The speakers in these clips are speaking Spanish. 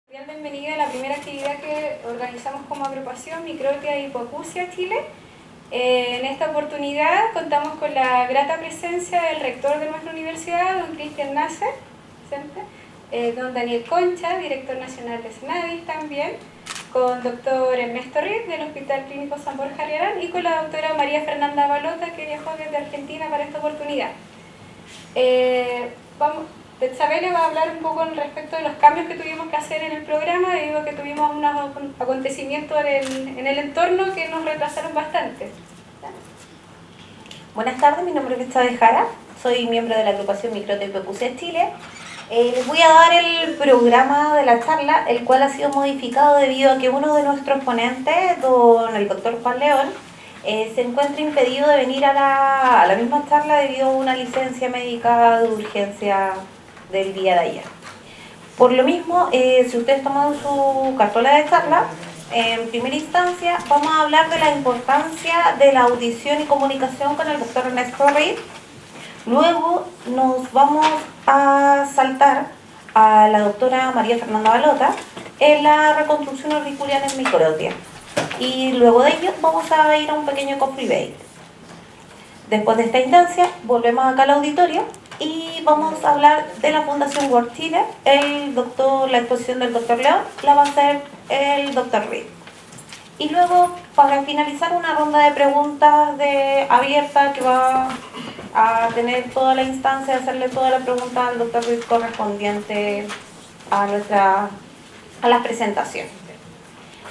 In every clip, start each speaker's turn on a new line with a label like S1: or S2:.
S1: Bienvenida a la primera actividad que organizamos como agrupación Microtia Hipoacusia Chile. En esta oportunidad contamos con la grata presencia del rector de nuestra universidad, don Cristian Nasser, presente, don Daniel Concha, director nacional de SENADIS también, con doctor Ernesto Riz del Hospital Clínico San Borja Riarán y con la doctora María Fernanda Balota, que viajó desde Argentina para esta oportunidad. Betsabele va a hablar un poco respecto de los cambios que tuvimos que hacer en el programa debido a que tuvimos unos acontecimientos en el entorno que nos retrasaron bastante.
S2: Buenas tardes, mi nombre es Betsabele Jara, soy miembro de la agrupación Microtia Hipoacusia Chile. Les voy a dar el programa de la charla, el cual ha sido modificado debido a que uno de nuestros ponentes, el doctor Juan León, se encuentra impedido de venir a la misma charla debido a una licencia médica de urgencia del día de ayer. Por lo mismo, si ustedes toman su cartola de charla, en primera instancia vamos a hablar de la importancia de la audición y comunicación con el doctor Ernesto Riz. Luego nos vamos a saltar a la doctora María Fernanda Balota en la reconstrucción auricular en microtia. Y luego de ello vamos a ir a un pequeño coffee break. Después de esta instancia volvemos acá al auditorio y vamos a hablar de la Fundación World Chile. La exposición del doctor León la va a hacer el doctor Riz. Y luego, para finalizar, una ronda de preguntas abierta que va a tener toda la instancia de hacerle todas las preguntas al doctor Riz correspondiente a las presentaciones.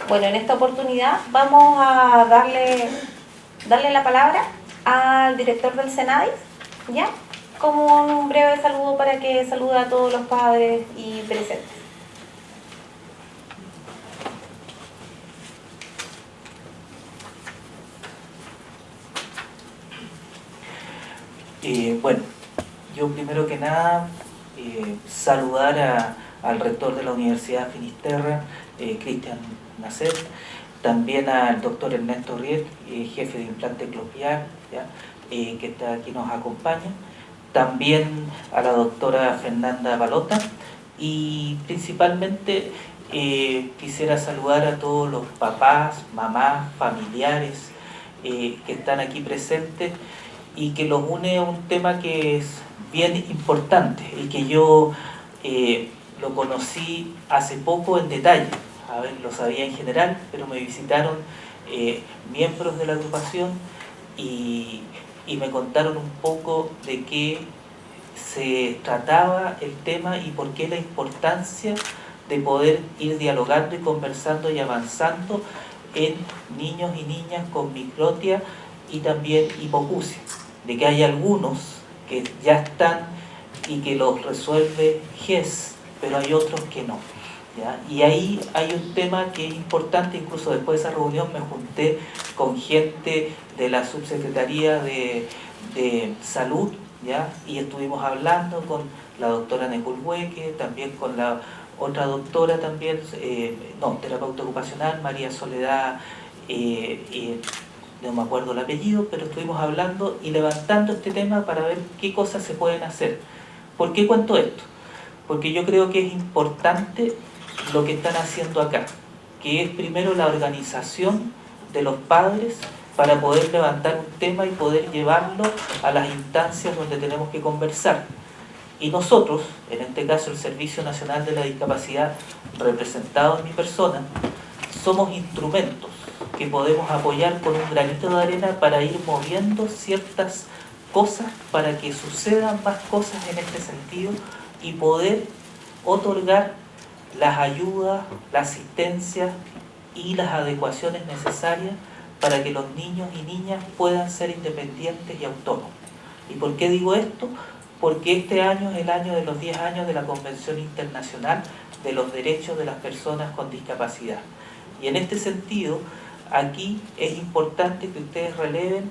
S2: Bueno, en esta oportunidad vamos a darle la palabra al director del SENADIS, ¿ya? Como un breve saludo para que salude a todos los padres y presentes.
S3: Bueno, yo primero que nada saludar al rector de la Universidad Finisterra, Cristian Nasser, también al doctor Ernesto Riz, jefe de implante cloquial, que está aquí, nos acompaña, también a la doctora Fernanda Balota y principalmente quisiera saludar a todos los papás, mamás, familiares que están aquí presentes y que los une a un tema que es bien importante y que yo lo conocí hace poco en detalle. A ver, lo sabía en general, pero me visitaron miembros de la agrupación y me contaron un poco de qué se trataba el tema y por qué la importancia de poder ir dialogando y conversando y avanzando en niños y niñas con microtia y también hipoacusia, de que hay algunos que ya están y que los resuelve GES, pero hay otros que no. ¿Ya? Y ahí hay un tema que es importante, incluso después de esa reunión me junté con gente de la Subsecretaría de Salud, ¿ya? Y estuvimos hablando con la doctora Neculhueque, también con la otra doctora también, terapeuta ocupacional, María Soledad, no me acuerdo el apellido, pero estuvimos hablando y levantando este tema para ver qué cosas se pueden hacer. ¿Por qué cuento esto? Porque yo creo que es importante lo que están haciendo acá, que es primero la organización de los padres para poder levantar un tema y poder llevarlo a las instancias donde tenemos que conversar. Y nosotros, en este caso el Servicio Nacional de la Discapacidad, representado en mi persona, somos instrumentos que podemos apoyar con un granito de arena para ir moviendo ciertas cosas para que sucedan más cosas en este sentido y poder otorgar las ayudas, la asistencia y las adecuaciones necesarias para que los niños y niñas puedan ser independientes y autónomos. ¿Y por qué digo esto? Porque este año es el año de los 10 años de la Convención Internacional de los Derechos de las Personas con Discapacidad. Y en este sentido, aquí es importante que ustedes releven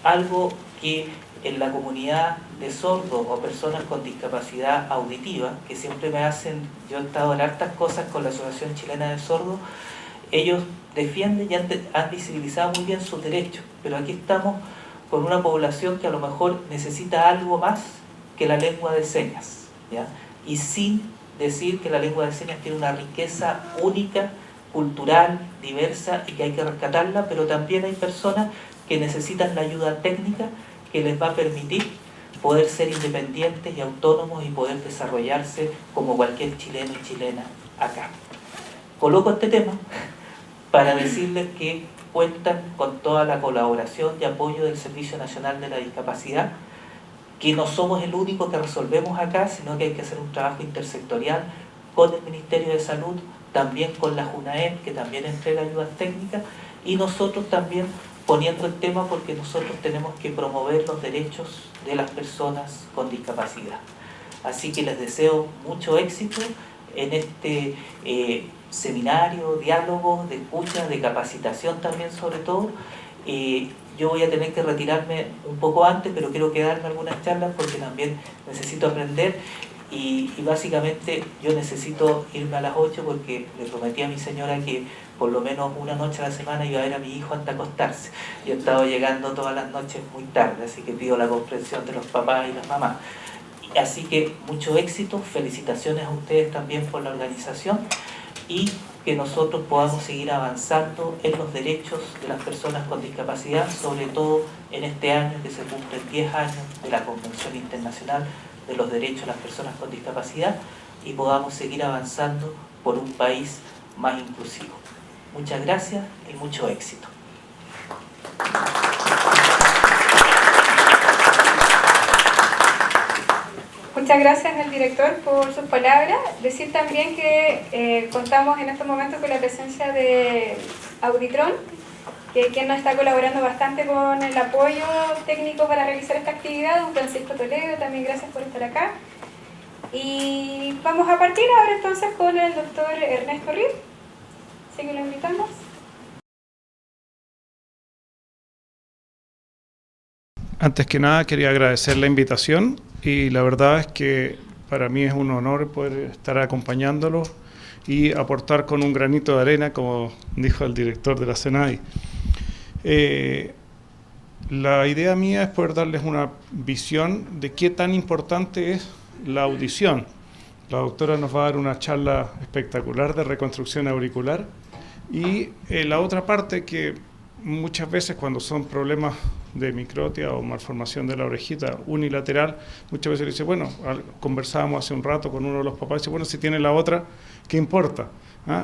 S3: algo que en la comunidad de sordos o personas con discapacidad auditiva, que siempre me hacen, yo he estado en hartas cosas con la Asociación Chilena de Sordos, ellos defienden y han visibilizado muy bien sus derechos, pero aquí estamos con una población que a lo mejor necesita algo más que la lengua de señas, ¿ya? Y sin decir que la lengua de señas tiene una riqueza única, cultural, diversa y que hay que rescatarla, pero también hay personas que necesitan la ayuda técnica que les va a permitir poder ser independientes y autónomos y poder desarrollarse como cualquier chileno y chilena acá. Coloco este tema para decirles que cuentan con toda la colaboración y apoyo del Servicio Nacional de la Discapacidad, que no somos el único que resolvemos acá, sino que hay que hacer un trabajo intersectorial con el Ministerio de Salud, también con la JUNAEP, que también entrega ayudas técnicas, y nosotros también poniendo el tema porque nosotros tenemos que promover los derechos de las personas con discapacidad. Así que les deseo mucho éxito en este seminario, diálogo, de escucha, de capacitación también sobre todo. Yo voy a tener que retirarme un poco antes, pero quiero quedarme algunas charlas porque también necesito aprender y básicamente yo necesito irme a las 8 porque le prometí a mi señora que por lo menos una noche a la semana iba a ver a mi hijo antes de acostarse. Yo he estado llegando todas las noches muy tarde, así que pido la comprensión de los papás y las mamás. Así que mucho éxito, felicitaciones a ustedes también por la organización y que nosotros podamos seguir avanzando en los derechos de las personas con discapacidad, sobre todo en este año que se cumplen 10 años de la Convención Internacional de los Derechos de las Personas con Discapacidad y podamos seguir avanzando por un país más inclusivo. Muchas gracias y mucho éxito.
S1: Muchas gracias al director por sus palabras. Decir también que contamos en estos momentos con la presencia de Auditron, quien nos está colaborando bastante con el apoyo técnico para realizar esta actividad. Don Francisco Toledo, también gracias por estar acá. Y vamos a partir ahora entonces con el doctor Ernesto Ried. Así que lo invitamos.
S4: Antes que nada quería agradecer la invitación y la verdad es que para mí es un honor poder estar acompañándolos y aportar con un granito de arena, como dijo el director de la SENADI. La idea mía es poder darles una visión de qué tan importante es la audición. La doctora nos va a dar una charla espectacular de reconstrucción auricular y la otra parte que muchas veces cuando son problemas de microtia o malformación de la orejita unilateral, muchas veces le dice, bueno, conversábamos hace un rato con uno de los papás, dice, bueno, si tiene la otra, ¿qué importa?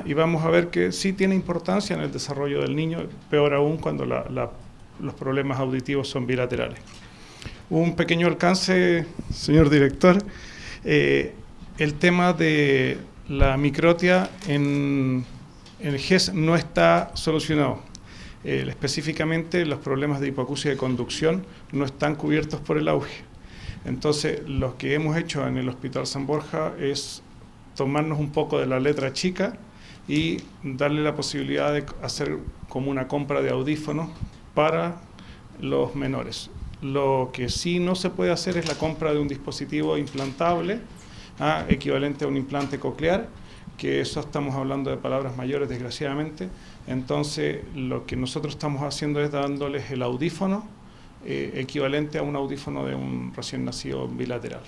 S4: Y vamos a ver que sí tiene importancia en el desarrollo del niño, peor aún cuando los problemas auditivos son bilaterales. Un pequeño alcance, señor director, el tema de la microtia en el GES no está solucionado. Específicamente los problemas de hipoacusia de conducción no están cubiertos por el auge. Entonces lo que hemos hecho en el Hospital San Borja es tomarnos un poco de la letra chica y darle la posibilidad de hacer como una compra de audífonos para los menores. Lo que sí no se puede hacer es la compra de un dispositivo implantable, equivalente a un implante coclear, que eso estamos hablando de palabras mayores desgraciadamente. Entonces lo que nosotros estamos haciendo es dándoles el audífono equivalente a un audífono de un recién nacido bilateral.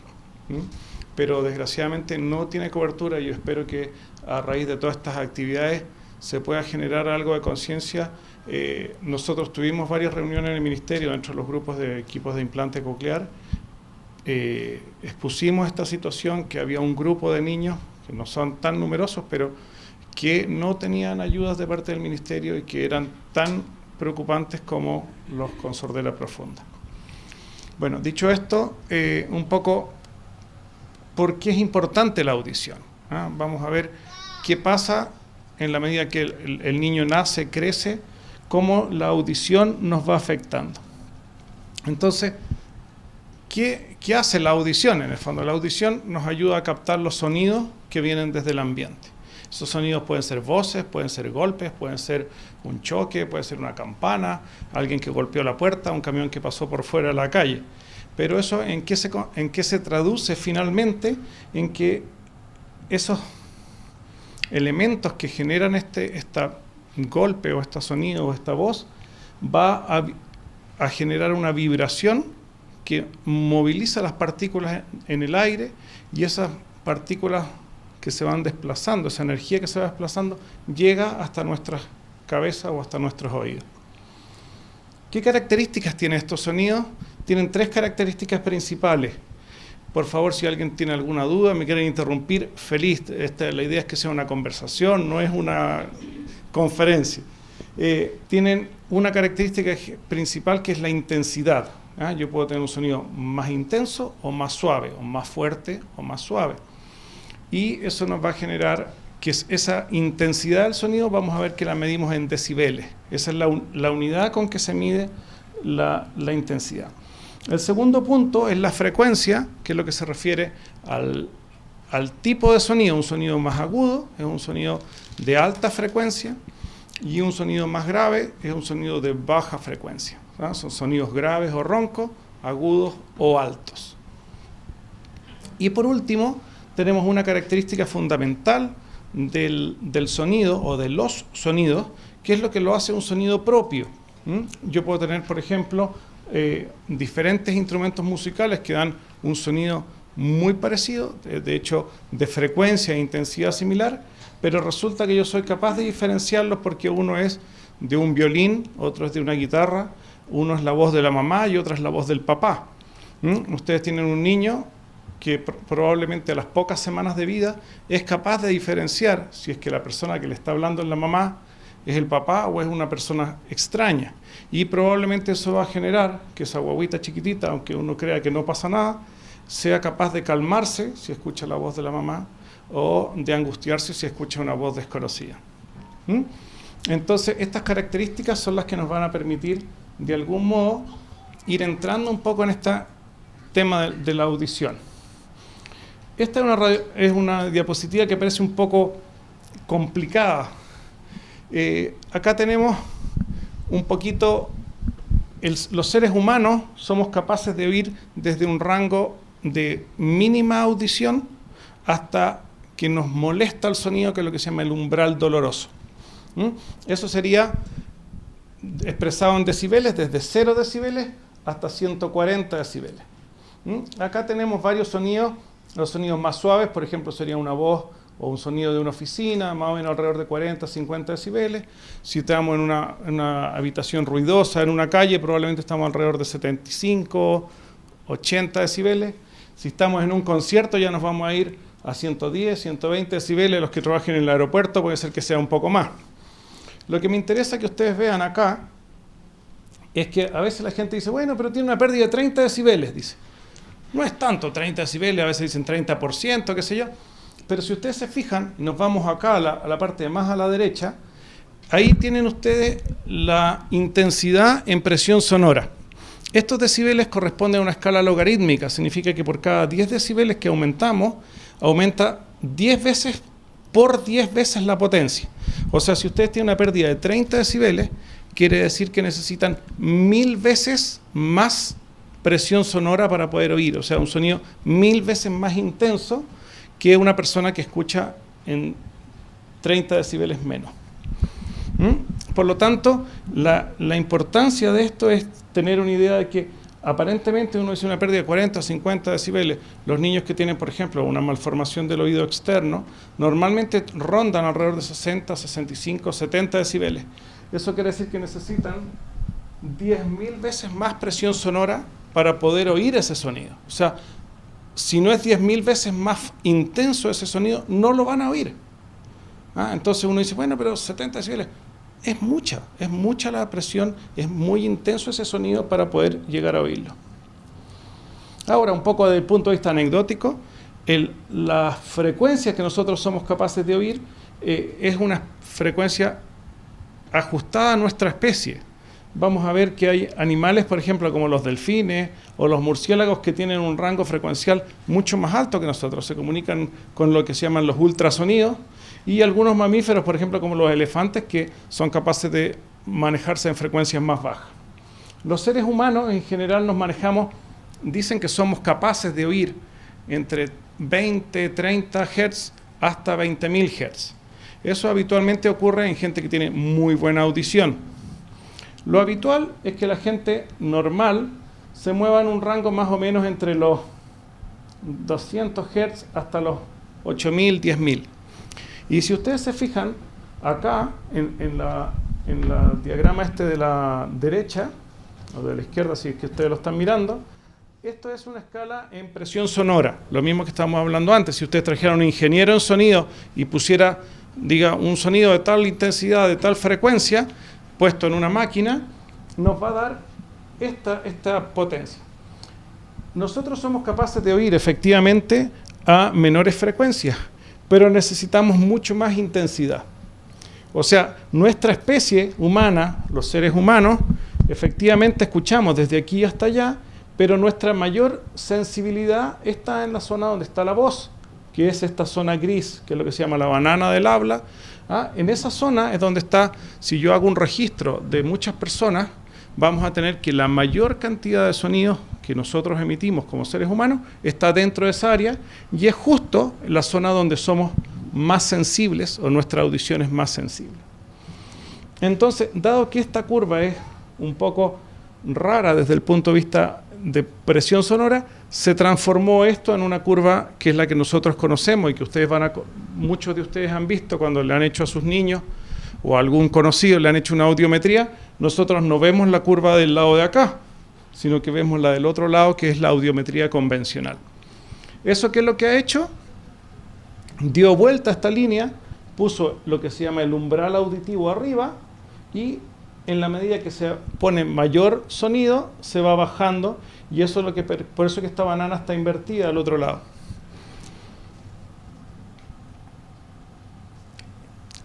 S4: Pero desgraciadamente no tiene cobertura y yo espero que a raíz de todas estas actividades se pueda generar algo de conciencia. Nosotros tuvimos varias reuniones en el Ministerio dentro de los grupos de equipos de implante coclear. Expusimos esta situación que había un grupo de niños que no son tan numerosos, pero que no tenían ayudas de parte del Ministerio y que eran tan preocupantes como los con sordera profunda. Bueno, dicho esto, un poco, ¿por qué es importante la audición? Vamos a ver qué pasa en la medida que el niño nace, crece, cómo la audición nos va afectando. Entonces, ¿qué hace la audición? En el fondo, la audición nos ayuda a captar los sonidos que vienen desde el ambiente. Esos sonidos pueden ser voces, pueden ser golpes, pueden ser un choque, puede ser una campana, alguien que golpeó la puerta, un camión que pasó por fuera de la calle. Pero eso, ¿en qué se traduce finalmente? En que esos elementos que generan este golpe o este sonido o esta voz va a generar una vibración que moviliza las partículas en el aire y esas partículas que se van desplazando, esa energía que se va desplazando, llega hasta nuestras cabezas o hasta nuestros oídos. ¿Qué características tienen estos sonidos? Tienen 3 características principales. Por favor, si alguien tiene alguna duda, me quieren interrumpir, feliz. La idea es que sea una conversación, no es una conferencia. Tienen una característica principal que es la intensidad. Yo puedo tener un sonido más intenso o más suave, o más fuerte o más suave. Y eso nos va a generar que esa intensidad del sonido vamos a ver que la medimos en decibeles. Esa es la unidad con que se mide la intensidad. El segundo punto es la frecuencia, que es lo que se refiere al tipo de sonido. Un sonido más agudo es un sonido de alta frecuencia y un sonido más grave es un sonido de baja frecuencia. Son sonidos graves o roncos, agudos o altos. Y por último, tenemos una característica fundamental del sonido o de los sonidos, que es lo que lo hace un sonido propio. Yo puedo tener, por ejemplo, diferentes instrumentos musicales que dan un sonido muy parecido, de hecho de frecuencia e intensidad similar, pero resulta que yo soy capaz de diferenciarlos porque uno es de un violín, otro es de una guitarra, uno es la voz de la mamá y otra es la voz del papá. Ustedes tienen un niño que probablemente a las pocas semanas de vida es capaz de diferenciar si es que la persona que le está hablando es la mamá, es el papá o es una persona extraña. Y probablemente eso va a generar que esa guaguita chiquitita, aunque uno crea que no pasa nada, sea capaz de calmarse si escucha la voz de la mamá o de angustiarse si escucha una voz desconocida. Entonces, estas características son las que nos van a permitir, de algún modo, ir entrando un poco en este tema de la audición. Esta es una diapositiva que parece un poco complicada. Acá tenemos un poquito, los seres humanos somos capaces de oír desde un rango de mínima audición hasta que nos molesta el sonido, que es lo que se llama el umbral doloroso. Eso sería expresado en decibeles, desde 0 decibeles hasta 140 decibeles. Acá tenemos varios sonidos, los sonidos más suaves, por ejemplo, sería una voz o un sonido de una oficina, más o menos alrededor de 40, 50 decibeles. Si estamos en una habitación ruidosa, en una calle, probablemente estamos alrededor de 75, 80 decibeles. Si estamos en un concierto, ya nos vamos a ir a 110, 120 decibeles. Los que trabajen en el aeropuerto puede ser que sea un poco más. Lo que me interesa que ustedes vean acá es que a veces la gente dice, bueno, pero tiene una pérdida de 30 decibeles, dice. No es tanto 30 decibeles, a veces dicen 30%, qué sé yo. Pero si ustedes se fijan, y nos vamos acá a la parte más a la derecha, ahí tienen ustedes la intensidad en presión sonora. Estos decibeles corresponden a una escala logarítmica, significa que por cada 10 decibeles que aumentamos, aumenta 10 veces por 10 veces la potencia. O sea, si ustedes tienen una pérdida de 30 decibeles, quiere decir que necesitan 1000 veces más presión sonora para poder oír, o sea, un sonido 1000 veces más intenso que una persona que escucha en 30 decibeles menos. Por lo tanto, la importancia de esto es tener una idea de que aparentemente uno dice una pérdida de 40 o 50 decibeles. Los niños que tienen, por ejemplo, una malformación del oído externo, normalmente rondan alrededor de 60, 65, 70 decibeles. Eso quiere decir que necesitan 10.000 veces más presión sonora para poder oír ese sonido. O sea, si no es 10.000 veces más intenso ese sonido, no lo van a oír. Entonces uno dice, bueno, pero 70 decibeles, es mucha la presión, es muy intenso ese sonido para poder llegar a oírlo. Ahora, un poco desde el punto de vista anecdótico, la frecuencia que nosotros somos capaces de oír es una frecuencia ajustada a nuestra especie. Vamos a ver que hay animales, por ejemplo, como los delfines o los murciélagos, que tienen un rango frecuencial mucho más alto que nosotros, se comunican con lo que se llaman los ultrasonidos, y algunos mamíferos, por ejemplo, como los elefantes, que son capaces de manejarse en frecuencias más bajas. Los seres humanos en general nos manejamos, dicen que somos capaces de oír entre 20, 30 Hz hasta 20.000 Hz. Eso habitualmente ocurre en gente que tiene muy buena audición. Lo habitual es que la gente normal se mueva en un rango más o menos entre los 200 Hz hasta los 8.000, 10.000. Y si ustedes se fijan, acá en la diagrama este de la derecha, o de la izquierda, si es que ustedes lo están mirando, esto es una escala en presión sonora, lo mismo que estábamos hablando antes. Si ustedes trajeran un ingeniero en sonido y pusiera, diga, un sonido de tal intensidad, de tal frecuencia, puesto en una máquina, nos va a dar esta potencia. Nosotros somos capaces de oír efectivamente a menores frecuencias, pero necesitamos mucho más intensidad. O sea, nuestra especie humana, los seres humanos, efectivamente escuchamos desde aquí hasta allá, pero nuestra mayor sensibilidad está en la zona donde está la voz, que es esta zona gris, que es lo que se llama la banana del habla. En esa zona es donde está, si yo hago un registro de muchas personas, vamos a tener que la mayor cantidad de sonidos que nosotros emitimos como seres humanos está dentro de esa área, y es justo la zona donde somos más sensibles, o nuestra audición es más sensible. Entonces, dado que esta curva es un poco rara desde el punto de vista de presión sonora, se transformó esto en una curva que es la que nosotros conocemos y que ustedes muchos de ustedes han visto cuando le han hecho a sus niños o a algún conocido le han hecho una audiometría. Nosotros no vemos la curva del lado de acá, sino que vemos la del otro lado, que es la audiometría convencional. ¿Eso qué es lo que ha hecho? Dio vuelta a esta línea, puso lo que se llama el umbral auditivo arriba, y en la medida que se pone mayor sonido, se va bajando, y eso es lo que, por eso que esta banana está invertida al otro lado.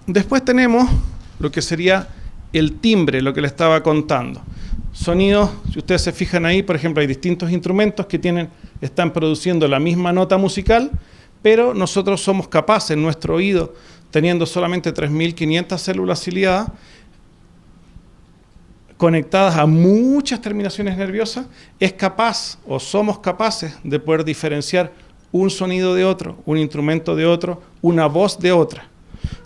S4: Después tenemos lo que sería el timbre, lo que le estaba contando. Sonidos, si ustedes se fijan ahí, por ejemplo, hay distintos instrumentos que están produciendo la misma nota musical, pero nosotros somos capaces, nuestro oído, teniendo solamente 3.500 células ciliadas, conectadas a muchas terminaciones nerviosas, es capaz, o somos capaces, de poder diferenciar un sonido de otro, un instrumento de otro, una voz de otra.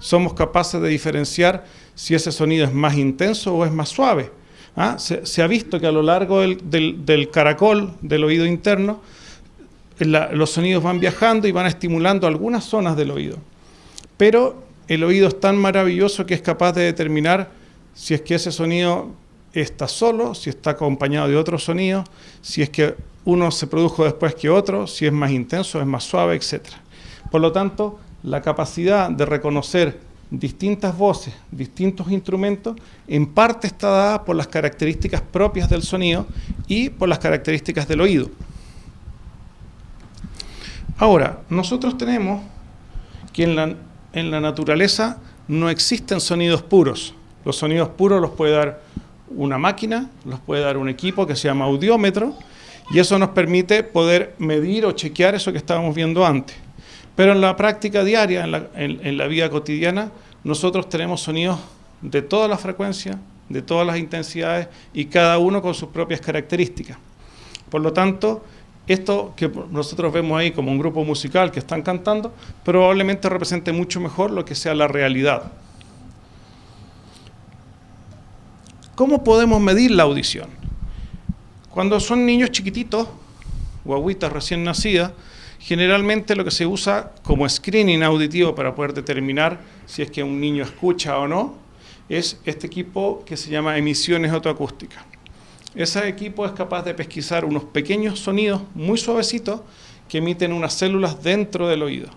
S4: Somos capaces de diferenciar si ese sonido es más intenso o es más suave. Se ha visto que a lo largo del caracol del oído interno, los sonidos van viajando y van estimulando algunas zonas del oído. Pero el oído es tan maravilloso que es capaz de determinar si es que ese sonido está solo, si está acompañado de otro sonido, si es que uno se produjo después que otro, si es más intenso, es más suave, etc. Por lo tanto, la capacidad de reconocer distintas voces, distintos instrumentos, en parte está dada por las características propias del sonido y por las características del oído. Ahora, nosotros tenemos que en la naturaleza no existen sonidos puros. Los sonidos puros los puede dar una máquina, los puede dar un equipo que se llama audiómetro, y eso nos permite poder medir o chequear eso que estábamos viendo antes. Pero en la práctica diaria, en la vida cotidiana, nosotros tenemos sonidos de todas las frecuencias, de todas las intensidades, y cada uno con sus propias características. Por lo tanto, esto que nosotros vemos ahí como un grupo musical que están cantando, probablemente represente mucho mejor lo que sea la realidad. ¿Cómo podemos medir la audición? Cuando son niños chiquititos, guaguitas recién nacidas, generalmente lo que se usa como screening auditivo para poder determinar si es que un niño escucha o no, es este equipo que se llama emisiones otoacústicas. Ese equipo es capaz de pesquisar unos pequeños sonidos muy suavecitos que emiten unas células dentro del oído,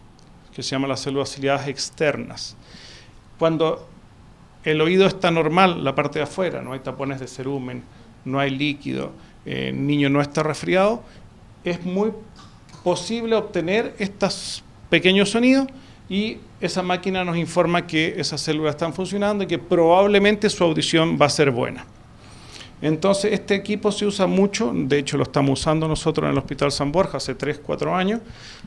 S4: que se llaman las células ciliadas externas. Cuando el oído está normal, la parte de afuera, no hay tapones de cerumen, no hay líquido, el niño no está resfriado, es muy posible obtener estos pequeños sonidos, y esa máquina nos informa que esas células están funcionando y que probablemente su audición va a ser buena. Entonces, este equipo se usa mucho, de hecho lo estamos usando nosotros en el Hospital San Borja hace 3-4 años,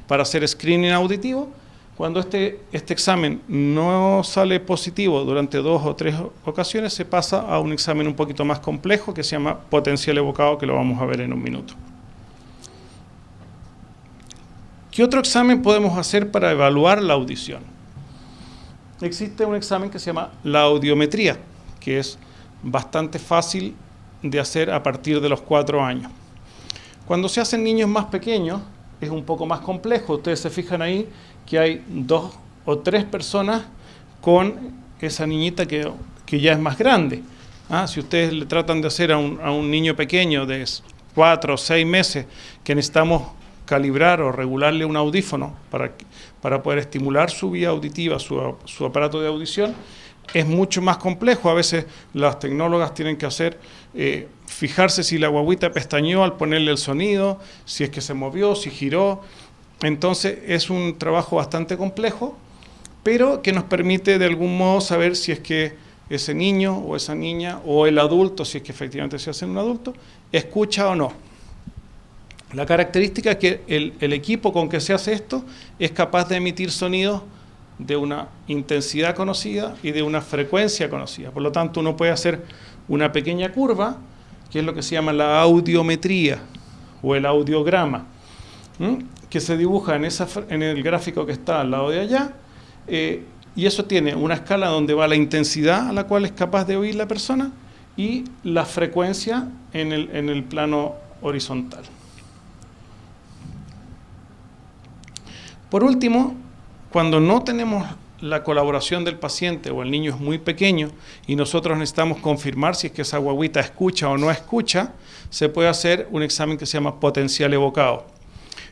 S4: para hacer screening auditivo. Cuando este examen no sale positivo durante 2 o 3 ocasiones, se pasa a un examen un poquito más complejo que se llama potencial evocado, que lo vamos a ver en un minuto. ¿Qué otro examen podemos hacer para evaluar la audición? Existe un examen que se llama la audiometría, que es bastante fácil de hacer a partir de los 4 años. Cuando se hacen niños más pequeños, es un poco más complejo. Ustedes se fijan ahí que hay 2 o 3 personas con esa niñita que ya es más grande. Si ustedes le tratan de hacer a un niño pequeño de 4 o 6 meses que necesitamos calibrar o regularle un audífono para poder estimular su vía auditiva, su aparato de audición, es mucho más complejo. A veces las tecnólogas tienen que fijarse si la guagüita pestañeó al ponerle el sonido, si es que se movió, si giró. Entonces es un trabajo bastante complejo, pero que nos permite de algún modo saber si es que ese niño o esa niña o el adulto, si es que efectivamente se hace un adulto, escucha o no. La característica es que el equipo con que se hace esto es capaz de emitir sonidos de una intensidad conocida y de una frecuencia conocida. Por lo tanto, uno puede hacer una pequeña curva, que es lo que se llama la audiometría o el audiograma, que se dibuja en el gráfico que está al lado de allá, y eso tiene una escala donde va la intensidad a la cual es capaz de oír la persona y la frecuencia en el plano horizontal. Por último, cuando no tenemos la colaboración del paciente o el niño es muy pequeño y nosotros necesitamos confirmar si es que esa guagüita escucha o no escucha, se puede hacer un examen que se llama potencial evocado.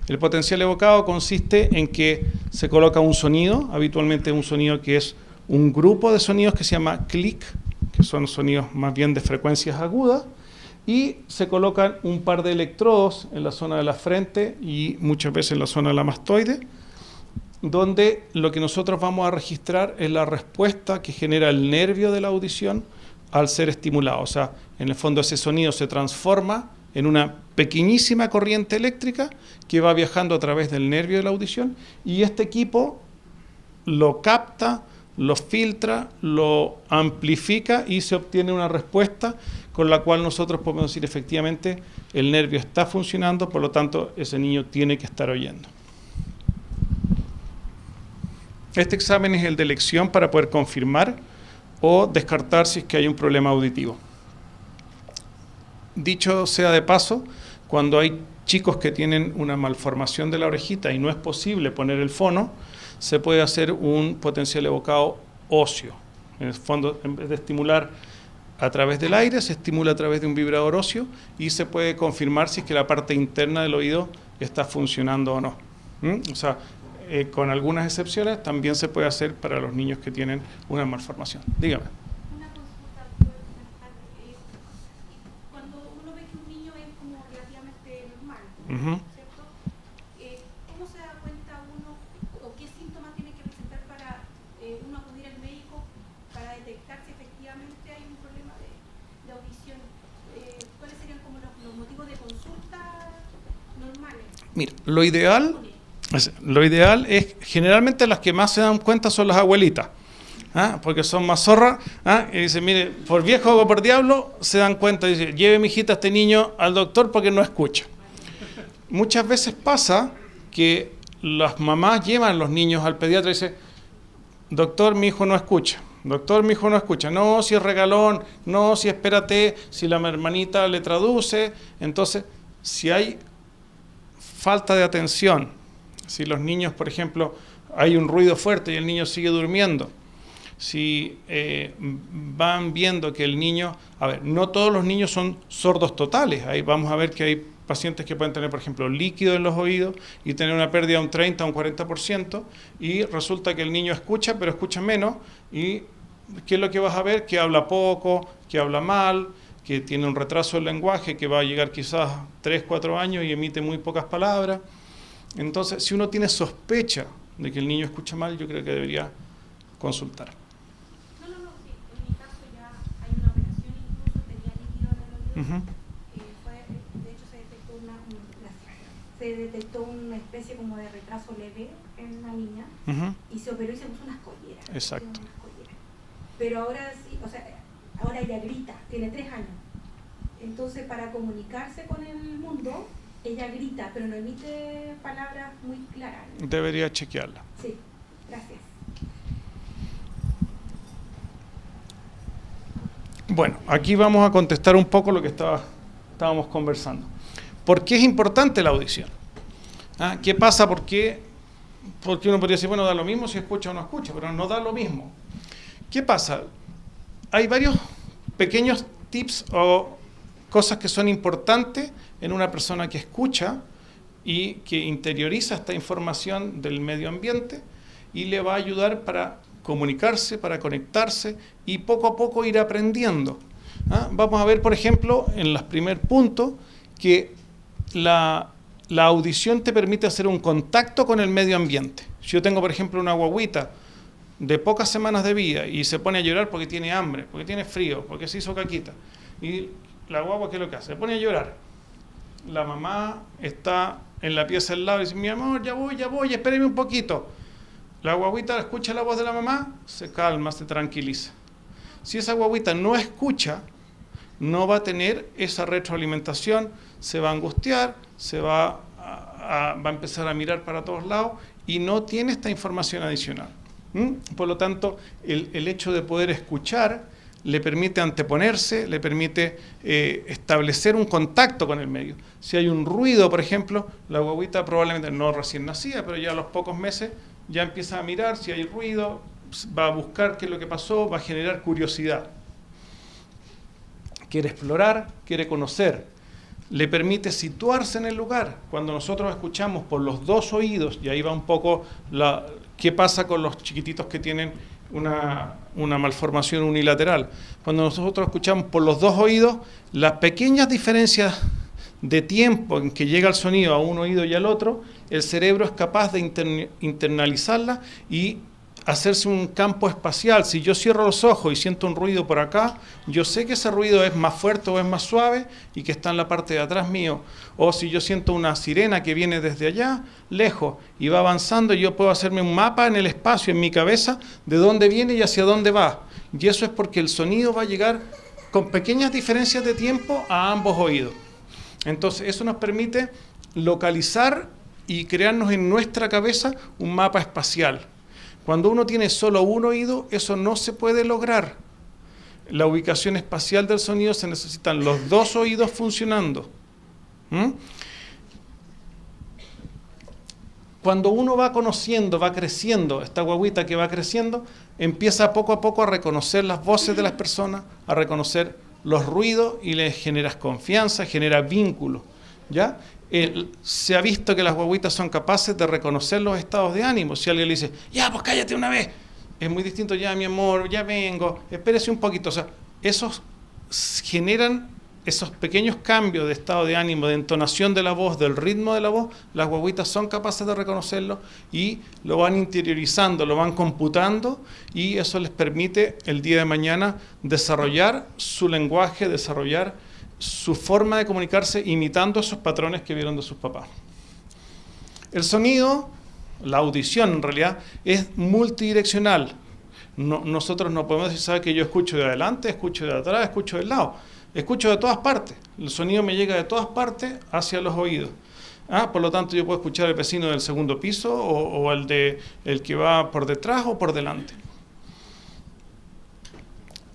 S4: El potencial evocado consiste en que se coloca un sonido, habitualmente un sonido que es un grupo de sonidos que se llama clic, que son sonidos más bien de frecuencias agudas, y se colocan un par de electrodos en la zona de la frente y muchas veces en la zona de la mastoide, donde lo que nosotros vamos a registrar es la respuesta que genera el nervio de la audición al ser estimulado. O sea, en el fondo ese sonido se transforma en una pequeñísima corriente eléctrica que va viajando a través del nervio de la audición y este equipo lo capta, lo filtra, lo amplifica y se obtiene una respuesta con la cual nosotros podemos decir efectivamente el nervio está funcionando, por lo tanto ese niño tiene que estar oyendo. Este examen es el de elección para poder confirmar o descartar si es que hay un problema auditivo. Dicho sea de paso, cuando hay chicos que tienen una malformación de la orejita y no es posible poner el fono, se puede hacer un potencial evocado óseo. En el fondo, en vez de estimular a través del aire, se estimula a través de un vibrador óseo y se puede confirmar si es que la parte interna del oído está funcionando o no. O sea, con algunas excepciones, también se puede hacer para los niños que tienen una malformación. Dígame.
S5: Una consulta, cuando uno ve que un niño es como relativamente normal, ¿cierto? ¿Cómo se da cuenta uno o qué síntomas tiene que presentar para uno acudir al médico para detectar si efectivamente hay un problema de audición? ¿Cuáles serían como los motivos de consulta normales?
S4: Mira, lo ideal es, generalmente las que más se dan cuenta son las abuelitas, porque son más zorras, y dicen, mire, por viejo o por diablo, se dan cuenta, dice, lleve mi hijita a este niño al doctor porque no escucha. Muchas veces pasa que las mamás llevan los niños al pediatra y dicen, doctor, mi hijo no escucha. Doctor, mi hijo no escucha. No, si es regalón, no, si espérate, si la hermanita le traduce. Entonces, si hay falta de atención, si los niños, por ejemplo, hay un ruido fuerte y el niño sigue durmiendo, si van viendo que el niño, no todos los niños son sordos totales, ahí vamos a ver que hay pacientes que pueden tener, por ejemplo, líquido en los oídos y tener una pérdida de un 30 o un 40%, y resulta que el niño escucha, pero escucha menos, y ¿qué es lo que vas a ver? Que habla poco, que habla mal, que tiene un retraso del lenguaje, que va a llegar quizás 3, 4 años y emite muy pocas palabras. Entonces, si uno tiene sospecha de que el niño escucha mal, yo creo que debería consultar.
S5: Sí. En mi caso ya hay una operación, incluso tenía líquido en el oído. De hecho, se detectó una especie como de retraso leve en la niña y se operó y se puso unas colleras.
S4: Exacto.
S5: Pero ahora sí, ahora ella grita, tiene 3 años. Entonces, para comunicarse con el mundo, ella grita, pero no emite palabras muy claras.
S4: Debería chequearla.
S5: Sí, gracias.
S4: Bueno, aquí vamos a contestar un poco lo que estábamos conversando. ¿Por qué es importante la audición? ¿Ah? ¿Qué pasa? Porque uno podría decir, bueno, da lo mismo si escucha o no escucha, pero no da lo mismo. ¿Qué pasa? Hay varios pequeños tips o cosas que son importantes en una persona que escucha y que interioriza esta información del medio ambiente y le va a ayudar para comunicarse, para conectarse y poco a poco ir aprendiendo. ¿Ah? Vamos a ver, por ejemplo, en los primer puntos, que la audición te permite hacer un contacto con el medio ambiente. Si yo tengo, por ejemplo, una guagüita de pocas semanas de vida y se pone a llorar porque tiene hambre, porque tiene frío, porque se hizo caquita, y la guagua, ¿qué es lo que hace? Se pone a llorar. La mamá está en la pieza al lado y dice, mi amor, ya voy, espéreme un poquito. La guaguita escucha la voz de la mamá, se calma, se tranquiliza. Si esa guaguita no escucha, no va a tener esa retroalimentación, se va a angustiar, va a empezar a mirar para todos lados y no tiene esta información adicional. Por lo tanto, el hecho de poder escuchar le permite anteponerse, le permite establecer un contacto con el medio. Si hay un ruido, por ejemplo, la guaguita probablemente no recién nacida, pero ya a los pocos meses ya empieza a mirar si hay ruido, va a buscar qué es lo que pasó, va a generar curiosidad. Quiere explorar, quiere conocer. Le permite situarse en el lugar. Cuando nosotros escuchamos por los dos oídos, y ahí va un poco qué pasa con los chiquititos que tienen una malformación unilateral. Cuando nosotros escuchamos por los dos oídos, las pequeñas diferencias de tiempo en que llega el sonido a un oído y al otro, el cerebro es capaz de internalizarla y hacerse un campo espacial. Si yo cierro los ojos y siento un ruido por acá, yo sé que ese ruido es más fuerte o es más suave y que está en la parte de atrás mío. O si yo siento una sirena que viene desde allá, lejos, y va avanzando, yo puedo hacerme un mapa en el espacio, en mi cabeza, de dónde viene y hacia dónde va. Y eso es porque el sonido va a llegar con pequeñas diferencias de tiempo a ambos oídos. Entonces, eso nos permite localizar y crearnos en nuestra cabeza un mapa espacial. Cuando uno tiene solo un oído, eso no se puede lograr. La ubicación espacial del sonido se necesitan los dos oídos funcionando. Cuando uno va conociendo, va creciendo, esta guaguita que va creciendo, empieza poco a poco a reconocer las voces de las personas, a reconocer los ruidos y les generas confianza, genera vínculo, ¿ya? Se ha visto que las guaguitas son capaces de reconocer los estados de ánimo. Si alguien le dice, ya, pues cállate una vez, es muy distinto, ya, mi amor, ya vengo, espérese un poquito. O sea, esos generan esos pequeños cambios de estado de ánimo, de entonación de la voz, del ritmo de la voz. Las guaguitas son capaces de reconocerlo y lo van interiorizando, lo van computando, y eso les permite el día de mañana desarrollar su lenguaje, desarrollar su forma de comunicarse imitando esos patrones que vieron de sus papás. El sonido, la audición en realidad, es multidireccional. Nosotros no podemos decir, ¿sabe que yo escucho de adelante, escucho de atrás, escucho del lado? Escucho de todas partes. El sonido me llega de todas partes hacia los oídos. Por lo tanto, yo puedo escuchar al vecino del segundo piso o el que va por detrás o por delante.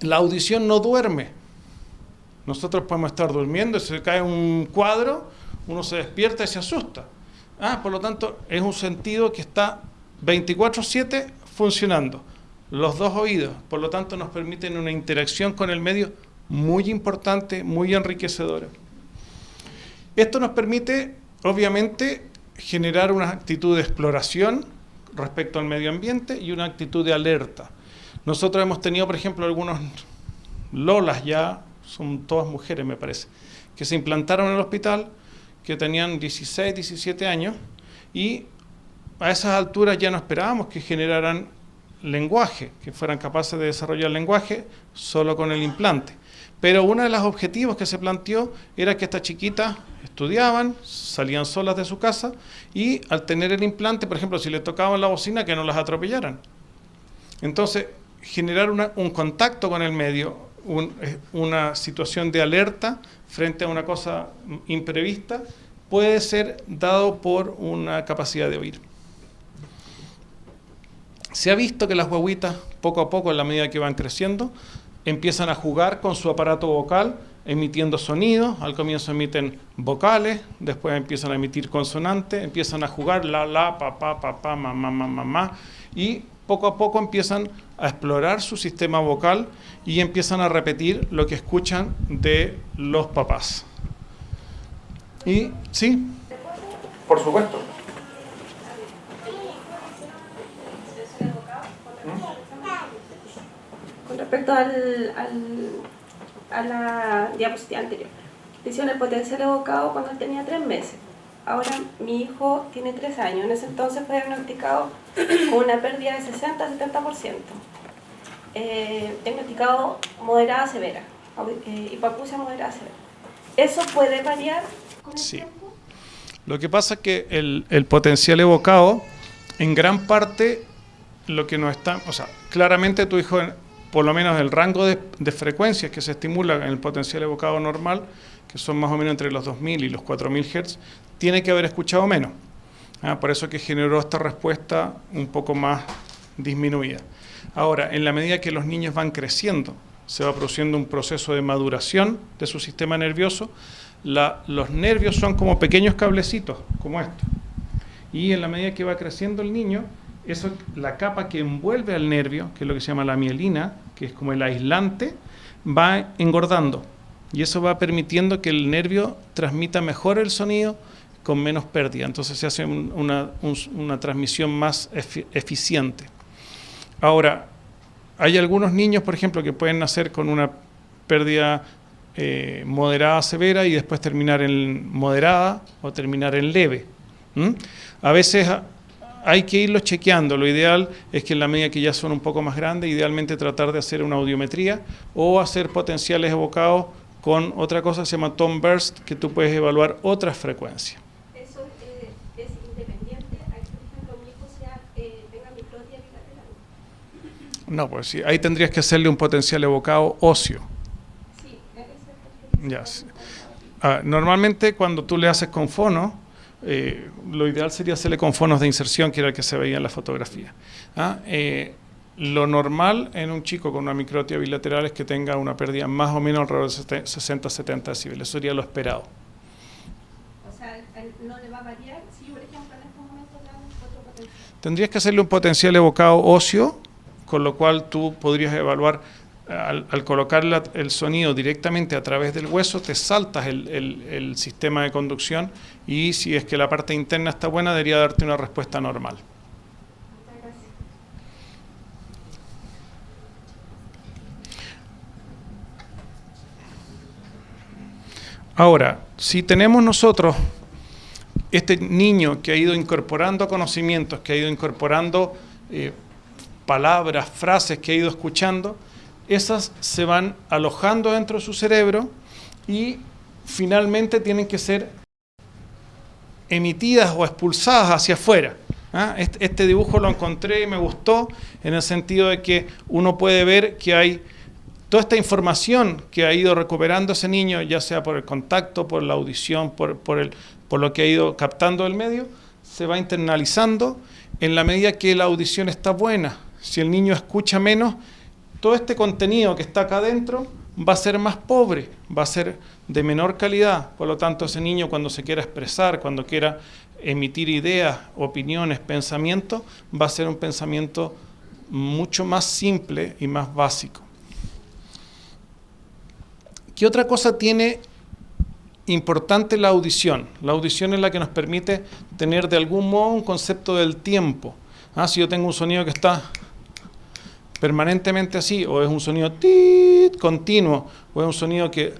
S4: La audición no duerme. Nosotros podemos estar durmiendo y se cae un cuadro, uno se despierta y se asusta. Por lo tanto, es un sentido que está 24/7 funcionando. Los dos oídos, por lo tanto, nos permiten una interacción con el medio muy importante, muy enriquecedora. Esto nos permite, obviamente, generar una actitud de exploración respecto al medio ambiente y una actitud de alerta. Nosotros hemos tenido, por ejemplo, algunos lolas ya, son todas mujeres me parece, que se implantaron en el hospital, que tenían 16, 17 años, y a esas alturas ya no esperábamos que generaran lenguaje, que fueran capaces de desarrollar lenguaje solo con el implante. Pero uno de los objetivos que se planteó era que estas chiquitas estudiaban, salían solas de su casa, y al tener el implante, por ejemplo, si les tocaban la bocina, que no las atropellaran. Entonces, generar un contacto con el medio, una situación de alerta frente a una cosa imprevista, puede ser dado por una capacidad de oír. Se ha visto que las guaguitas, poco a poco, en la medida que van creciendo, empiezan a jugar con su aparato vocal emitiendo sonidos, al comienzo emiten vocales, después empiezan a emitir consonantes, empiezan a jugar la, pa, ma, y poco a poco empiezan a explorar su sistema vocal y empiezan a repetir lo que escuchan de los papás. Y, ¿sí? Por supuesto.
S6: Con respecto a la diapositiva anterior, le hicieron el potencial evocado cuando él tenía 3 meses. Ahora mi hijo tiene 3 años. En ese entonces fue diagnosticado con una pérdida de 60-70%. Diagnosticado moderada severa, hipoacusia moderada severa. ¿Eso puede variar con el tiempo?
S4: Lo que pasa es que el potencial evocado, en gran parte, lo que nos está... O sea, claramente tu hijo, por lo menos el rango de frecuencias que se estimula en el potencial evocado normal, que son más o menos entre los 2000 y los 4000 Hz, tiene que haber escuchado menos. Por eso que generó esta respuesta un poco más disminuida. Ahora, en la medida que los niños van creciendo, se va produciendo un proceso de maduración de su sistema nervioso. Los nervios son como pequeños cablecitos, como estos. Y en la medida que va creciendo el niño, la capa que envuelve al nervio, que es lo que se llama la mielina, que es como el aislante, va engordando. Y eso va permitiendo que el nervio transmita mejor el sonido con menos pérdida. Entonces se hace una transmisión más eficiente. Ahora, hay algunos niños, por ejemplo, que pueden nacer con una pérdida moderada severa y después terminar en moderada o terminar en leve. A veces hay que irlos chequeando. Lo ideal es que en la medida que ya son un poco más grandes, idealmente tratar de hacer una audiometría o hacer potenciales evocados con otra cosa que se llama tone burst, que tú puedes evaluar otras frecuencias.
S6: ¿Eso es independiente a que, por ejemplo, mi hijo tenga microtia bilateral?
S4: No, pues sí, ahí tendrías que hacerle un potencial evocado óseo.
S6: Sí, debe ser.
S4: Ya, sí. Normalmente cuando tú le haces con fono, lo ideal sería hacerle con fonos de inserción, que era el que se veía en la fotografía. Lo normal en un chico con una microtia bilateral es que tenga una pérdida más o menos alrededor de 60-70 decibeles. Eso sería lo esperado.
S6: O sea, ¿no le va a variar si yo, por ejemplo, en estos momentos le hago otro potencial?
S4: Tendrías que hacerle un potencial evocado óseo, con lo cual tú podrías evaluar, al colocar el sonido directamente a través del hueso, te saltas el sistema de conducción y si es que la parte interna está buena, debería darte una respuesta normal. Ahora, si tenemos nosotros este niño que ha ido incorporando conocimientos, que ha ido incorporando palabras, frases que ha ido escuchando, esas se van alojando dentro de su cerebro y finalmente tienen que ser emitidas o expulsadas hacia afuera. Este dibujo lo encontré y me gustó en el sentido de que uno puede ver que hay toda esta información que ha ido recuperando ese niño, ya sea por el contacto, por la audición, por lo que ha ido captando del medio, se va internalizando en la medida que la audición está buena. Si el niño escucha menos, todo este contenido que está acá adentro va a ser más pobre, va a ser de menor calidad. Por lo tanto, ese niño cuando se quiera expresar, cuando quiera emitir ideas, opiniones, pensamientos, va a ser un pensamiento mucho más simple y más básico. ¿Qué otra cosa tiene importante la audición? La audición es la que nos permite tener de algún modo un concepto del tiempo. Si yo tengo un sonido que está permanentemente así, o es un sonido tit continuo, o es un sonido que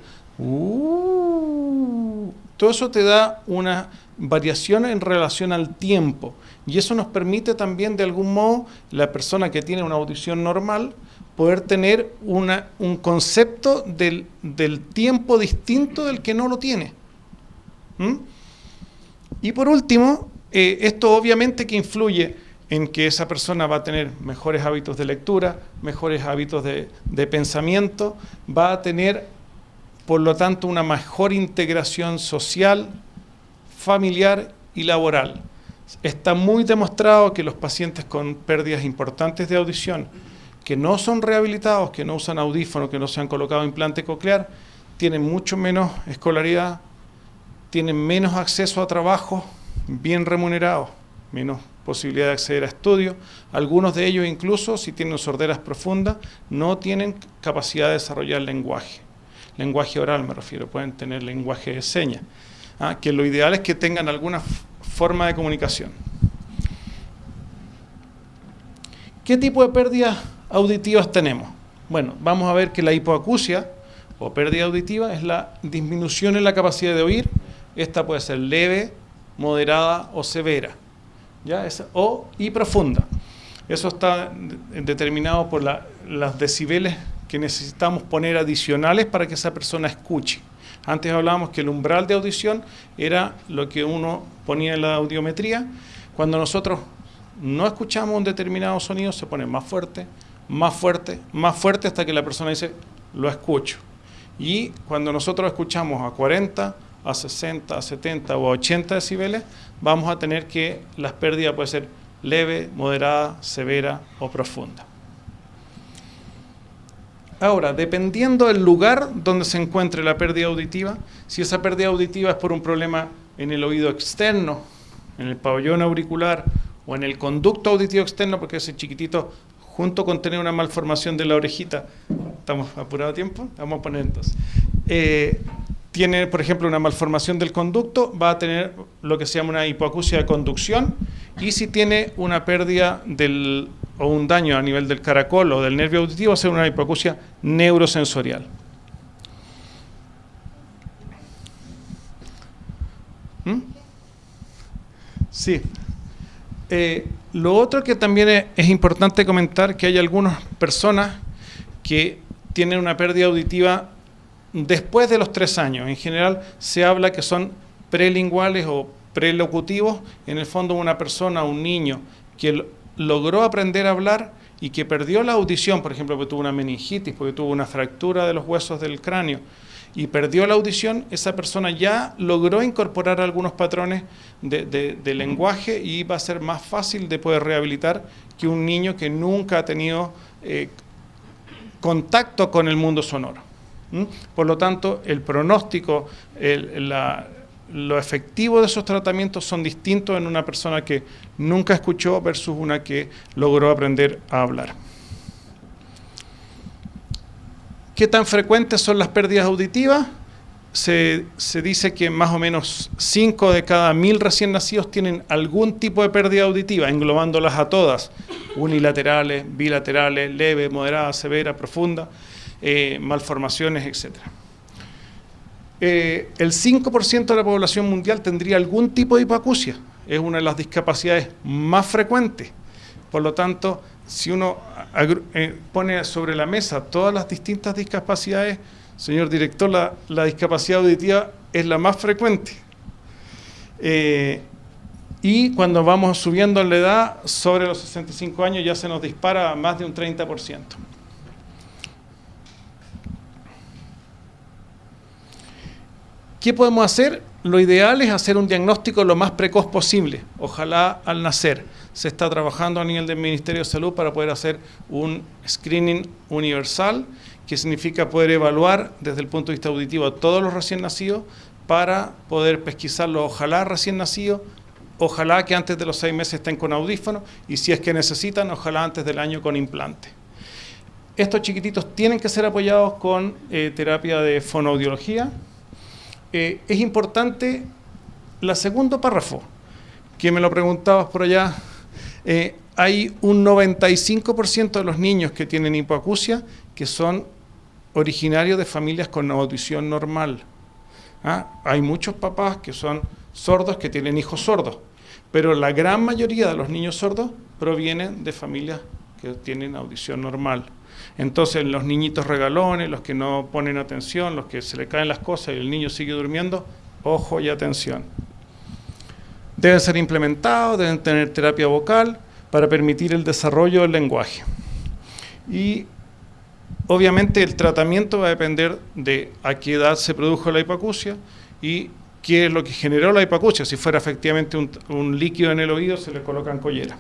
S4: todo eso te da una variación en relación al tiempo, y eso nos permite también de algún modo, la persona que tiene una audición normal, poder tener un concepto del tiempo distinto del que no lo tiene. Y por último, esto obviamente que influye en que esa persona va a tener mejores hábitos de lectura, mejores hábitos de pensamiento, va a tener, por lo tanto, una mejor integración social, familiar y laboral. Está muy demostrado que los pacientes con pérdidas importantes de audición, que no son rehabilitados, que no usan audífono, que no se han colocado implante coclear, tienen mucho menos escolaridad, tienen menos acceso a trabajo bien remunerados, menos posibilidad de acceder a estudios. Algunos de ellos incluso, si tienen sorderas profundas, no tienen capacidad de desarrollar lenguaje oral me refiero, pueden tener lenguaje de señas, que lo ideal es que tengan alguna forma de comunicación. ¿Qué tipo de pérdidas auditivas tenemos? Bueno, vamos a ver que la hipoacusia o pérdida auditiva es la disminución en la capacidad de oír. Esta puede ser leve, moderada o severa, ¿ya? Y profunda. Eso está determinado por los decibeles que necesitamos poner adicionales para que esa persona escuche. Antes hablábamos que el umbral de audición era lo que uno ponía en la audiometría. Cuando nosotros no escuchamos un determinado sonido, se pone más fuerte, más fuerte, más fuerte, hasta que la persona dice, lo escucho. Y cuando nosotros escuchamos a 40, a 60, a 70 o a 80 decibeles, vamos a tener que las pérdidas pueden ser leve, moderada, severa o profunda. Ahora, dependiendo del lugar donde se encuentre la pérdida auditiva, si esa pérdida auditiva es por un problema en el oído externo, en el pabellón auricular o en el conducto auditivo externo, porque ese chiquitito, junto con tener una malformación de la orejita, ¿estamos apurados a tiempo? Vamos a poner entonces. Tiene, por ejemplo, una malformación del conducto, va a tener lo que se llama una hipoacusia de conducción, y si tiene una pérdida o un daño a nivel del caracol o del nervio auditivo, va a ser una hipoacusia neurosensorial. Sí. Lo otro que también es importante comentar, que hay algunas personas que tienen una pérdida auditiva después de los 3 años. En general se habla que son prelinguales o prelocutivos. En el fondo, una persona, un niño que logró aprender a hablar y que perdió la audición, por ejemplo, porque tuvo una meningitis, porque tuvo una fractura de los huesos del cráneo y perdió la audición, esa persona ya logró incorporar algunos patrones de lenguaje y va a ser más fácil de poder rehabilitar que un niño que nunca ha tenido contacto con el mundo sonoro. Por lo tanto, el pronóstico, lo efectivo de esos tratamientos son distintos en una persona que nunca escuchó versus una que logró aprender a hablar. ¿Qué tan frecuentes son las pérdidas auditivas? Se dice que más o menos 5 de cada 1000 recién nacidos tienen algún tipo de pérdida auditiva, englobándolas a todas, unilaterales, bilaterales, leve, moderada, severa, profunda, malformaciones, etc. El 5% de la población mundial tendría algún tipo de hipoacusia, es una de las discapacidades más frecuentes. Por lo tanto, si uno pone sobre la mesa todas las distintas discapacidades, señor director, la discapacidad auditiva es la más frecuente. Y cuando vamos subiendo en la edad, sobre los 65 años ya se nos dispara a más de un 30%. ¿Qué podemos hacer? Lo ideal es hacer un diagnóstico lo más precoz posible, ojalá al nacer. Se está trabajando a nivel del Ministerio de Salud para poder hacer un screening universal, que significa poder evaluar desde el punto de vista auditivo a todos los recién nacidos para poder pesquisarlos, ojalá recién nacidos, ojalá que antes de los 6 meses estén con audífonos y si es que necesitan, ojalá antes del año con implante. Estos chiquititos tienen que ser apoyados con terapia de fonoaudiología. Es importante el segundo párrafo, que me lo preguntabas por allá. Hay un 95% de los niños que tienen hipoacusia que son originarios de familias con audición normal. Hay muchos papás que son sordos que tienen hijos sordos, pero la gran mayoría de los niños sordos provienen de familias que tienen audición normal. Entonces los niñitos regalones, los que no ponen atención, los que se le caen las cosas y el niño sigue durmiendo, ojo y atención. Deben ser implementados, deben tener terapia vocal para permitir el desarrollo del lenguaje. Y obviamente el tratamiento va a depender de a qué edad se produjo la hipoacusia y qué es lo que generó la hipoacusia. Si fuera efectivamente un líquido en el oído, se le colocan colleras.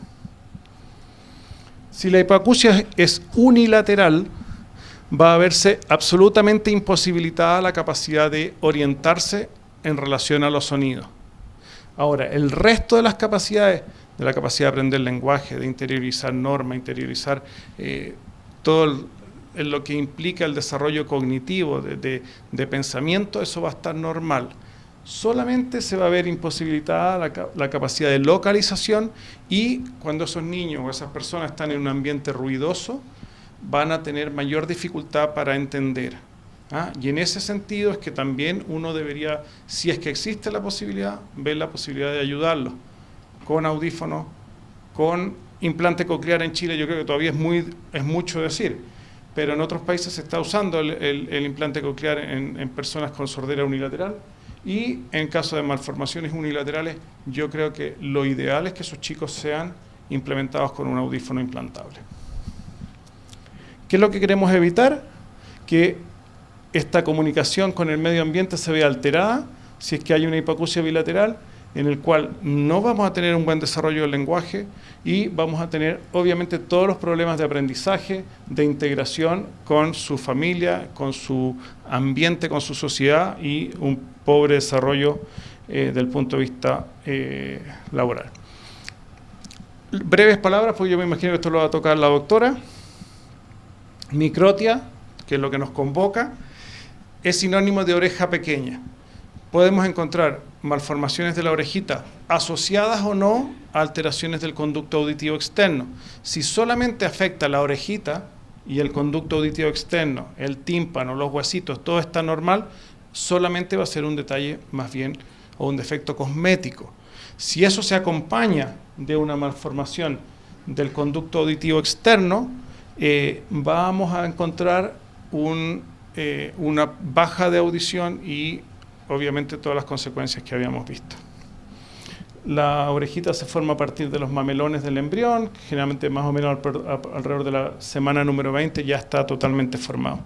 S4: Si la hipoacusia es unilateral, va a verse absolutamente imposibilitada la capacidad de orientarse en relación a los sonidos. Ahora, el resto de las capacidades, de la capacidad de aprender lenguaje, de interiorizar normas, interiorizar todo lo que implica el desarrollo cognitivo, de pensamiento, eso va a estar normal. Solamente se va a ver imposibilitada la capacidad de localización, y cuando esos niños o esas personas están en un ambiente ruidoso, van a tener mayor dificultad para entender. Y en ese sentido es que también uno debería, si es que existe la posibilidad, ver la posibilidad de ayudarlos con audífonos, con implante coclear. En Chile yo creo que todavía es mucho decir, pero en otros países se está usando el implante coclear en personas con sordera unilateral, y en caso de malformaciones unilaterales yo creo que lo ideal es que esos chicos sean implementados con un audífono implantable. ¿Qué es lo que queremos evitar? Que esta comunicación con el medio ambiente se vea alterada si es que hay una hipoacusia bilateral, en el cual no vamos a tener un buen desarrollo del lenguaje y vamos a tener obviamente todos los problemas de aprendizaje, de integración con su familia, con su ambiente, con su sociedad, y un pobre desarrollo del punto de vista laboral. Breves palabras, porque yo me imagino que esto lo va a tocar la doctora. Microtia, que es lo que nos convoca, es sinónimo de oreja pequeña. Podemos encontrar malformaciones de la orejita asociadas o no a alteraciones del conducto auditivo externo. Si solamente afecta la orejita y el conducto auditivo externo, el tímpano, los huesitos, todo está normal, solamente va a ser un detalle más bien o un defecto cosmético. Si eso se acompaña de una malformación del conducto auditivo externo, vamos a encontrar una baja de audición y obviamente todas las consecuencias que habíamos visto. La orejita se forma a partir de los mamelones del embrión, generalmente más o menos alrededor de la semana número 20 ya está totalmente formado.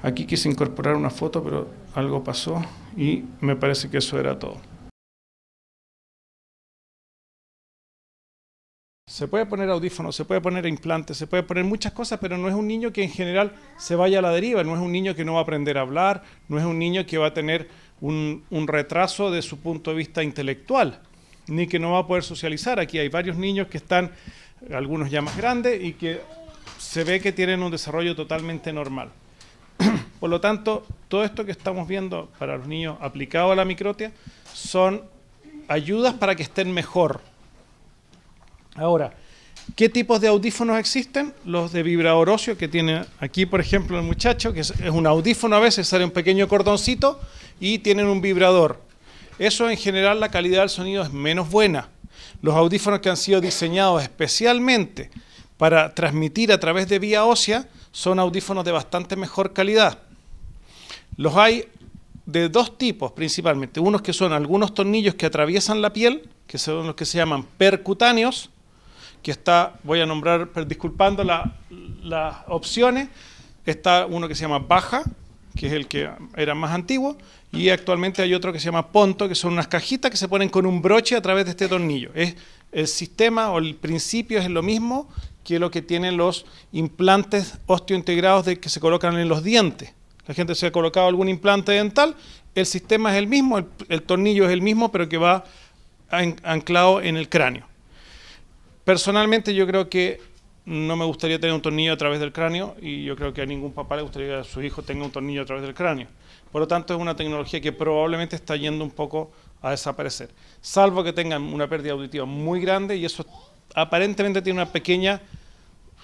S4: Aquí quise incorporar una foto, pero algo pasó y me parece que eso era todo. Se puede poner audífonos, se puede poner implantes, se puede poner muchas cosas, pero no es un niño que en general se vaya a la deriva, no es un niño que no va a aprender a hablar, no es un niño que va a tener un retraso de su punto de vista intelectual, ni que no va a poder socializar. Aquí hay varios niños que están, algunos ya más grandes, y que se ve que tienen un desarrollo totalmente normal. Por lo tanto, todo esto que estamos viendo para los niños aplicado a la microtia son ayudas para que estén mejor. Ahora, ¿qué tipos de audífonos existen? Los de vibrador óseo, que tiene aquí, por ejemplo, el muchacho, que es un audífono, a veces sale un pequeño cordoncito y tienen un vibrador. Eso en general, la calidad del sonido es menos buena. Los audífonos que han sido diseñados especialmente para transmitir a través de vía ósea son audífonos de bastante mejor calidad. Los hay de dos tipos principalmente. Unos que son algunos tornillos que atraviesan la piel, que son los que se llaman percutáneos, que está, voy a nombrar, disculpando las opciones, está uno que se llama Baja, que es el que era más antiguo, y actualmente hay otro que se llama Ponto, que son unas cajitas que se ponen con un broche a través de este tornillo. El sistema o el principio es lo mismo que lo que tienen los implantes osteointegrados que se colocan en los dientes. La gente se ha colocado algún implante dental, el sistema es el mismo, el tornillo es el mismo, pero que va anclado en el cráneo. Personalmente yo creo que no me gustaría tener un tornillo a través del cráneo, y yo creo que a ningún papá le gustaría que su hijo tenga un tornillo a través del cráneo. Por lo tanto, es una tecnología que probablemente está yendo un poco a desaparecer, salvo que tengan una pérdida auditiva muy grande, y eso aparentemente tiene una pequeña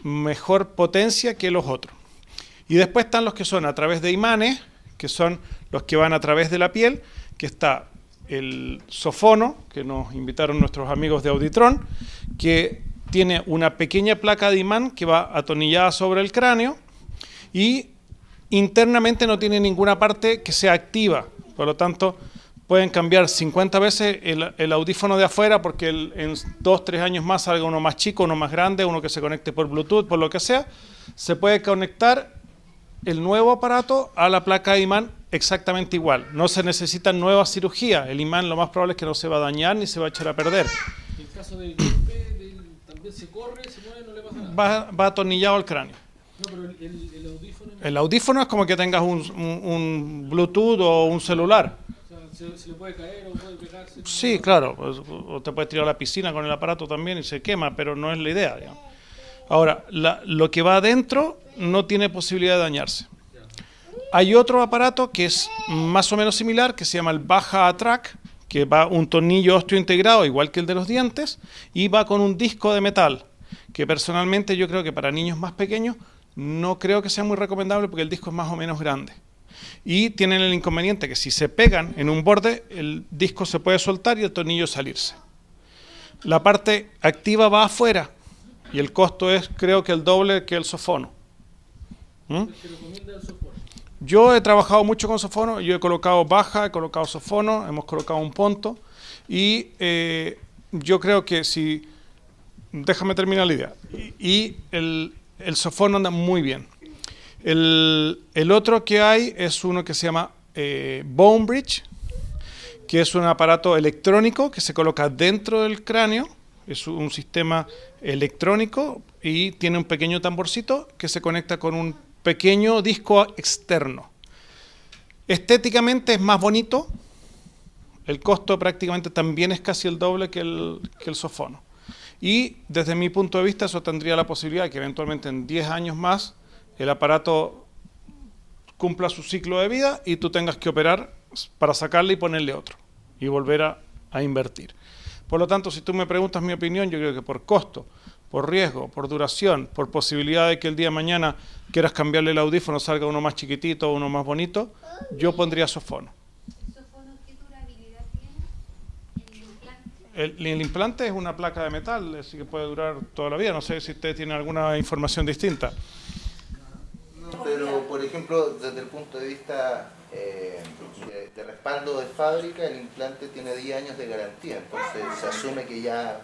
S4: mejor potencia que los otros. Y después están los que son a través de imanes, que son los que van a través de la piel, que está el Sofono, que nos invitaron nuestros amigos de Auditron, que tiene una pequeña placa de imán que va atornillada sobre el cráneo y internamente no tiene ninguna parte que sea activa. Por lo tanto, pueden cambiar 50 veces el audífono de afuera, porque en 2-3 años más salga uno más chico, uno más grande, uno que se conecte por Bluetooth, por lo que sea. Se puede conectar el nuevo aparato a la placa de imán exactamente igual. No se necesitan nuevas cirugías. El imán lo más probable es que no se va a dañar ni se va a echar a perder.
S7: En caso del golpe, también se corre, se mueve, no le pasa nada.
S4: Va atornillado al cráneo.
S7: No, pero el audífono...
S4: El audífono es como que tengas un Bluetooth o un celular.
S7: O sea, se le puede caer o puede pegarse.
S4: Sí, claro, o te puedes tirar a la piscina con el aparato también y se quema, pero no es la idea, digamos. Ahora, lo que va adentro no tiene posibilidad de dañarse. Hay otro aparato que es más o menos similar, que se llama el Baja Track, que va un tornillo óseo integrado, igual que el de los dientes, y va con un disco de metal, que personalmente yo creo que para niños más pequeños no creo que sea muy recomendable porque el disco es más o menos grande. Y tienen el inconveniente que si se pegan en un borde, el disco se puede soltar y el tornillo salirse. La parte activa va afuera y el costo es, creo que el doble que el sofono.
S7: ¿Se recomienda el software?
S4: Yo he trabajado mucho con sofono, yo he colocado baja, he colocado sofono, hemos colocado un ponto y yo creo que si... Déjame terminar la idea. Y el sofono anda muy bien. El otro que hay es uno que se llama Bone Bridge, que es un aparato electrónico que se coloca dentro del cráneo, es un sistema electrónico y tiene un pequeño tamborcito que se conecta con un pequeño disco externo. Estéticamente es más bonito, el costo prácticamente también es casi el doble que el sofono. Y desde mi punto de vista eso tendría la posibilidad de que eventualmente en 10 años más el aparato cumpla su ciclo de vida y tú tengas que operar para sacarle y ponerle otro y volver a invertir. Por lo tanto, si tú me preguntas mi opinión, yo creo que por costo, por riesgo, por duración, por posibilidad de que el día de mañana quieras cambiarle el audífono, salga uno más chiquitito o uno más bonito, yo pondría sofono.
S5: ¿El sofono qué durabilidad tiene? ¿El implante?
S4: El implante es una placa de metal, así que puede durar toda la vida. No sé si ustedes tienen alguna información distinta.
S8: No, pero, por ejemplo, desde el punto de vista de respaldo de fábrica, el implante tiene 10 años de garantía, entonces se asume que ya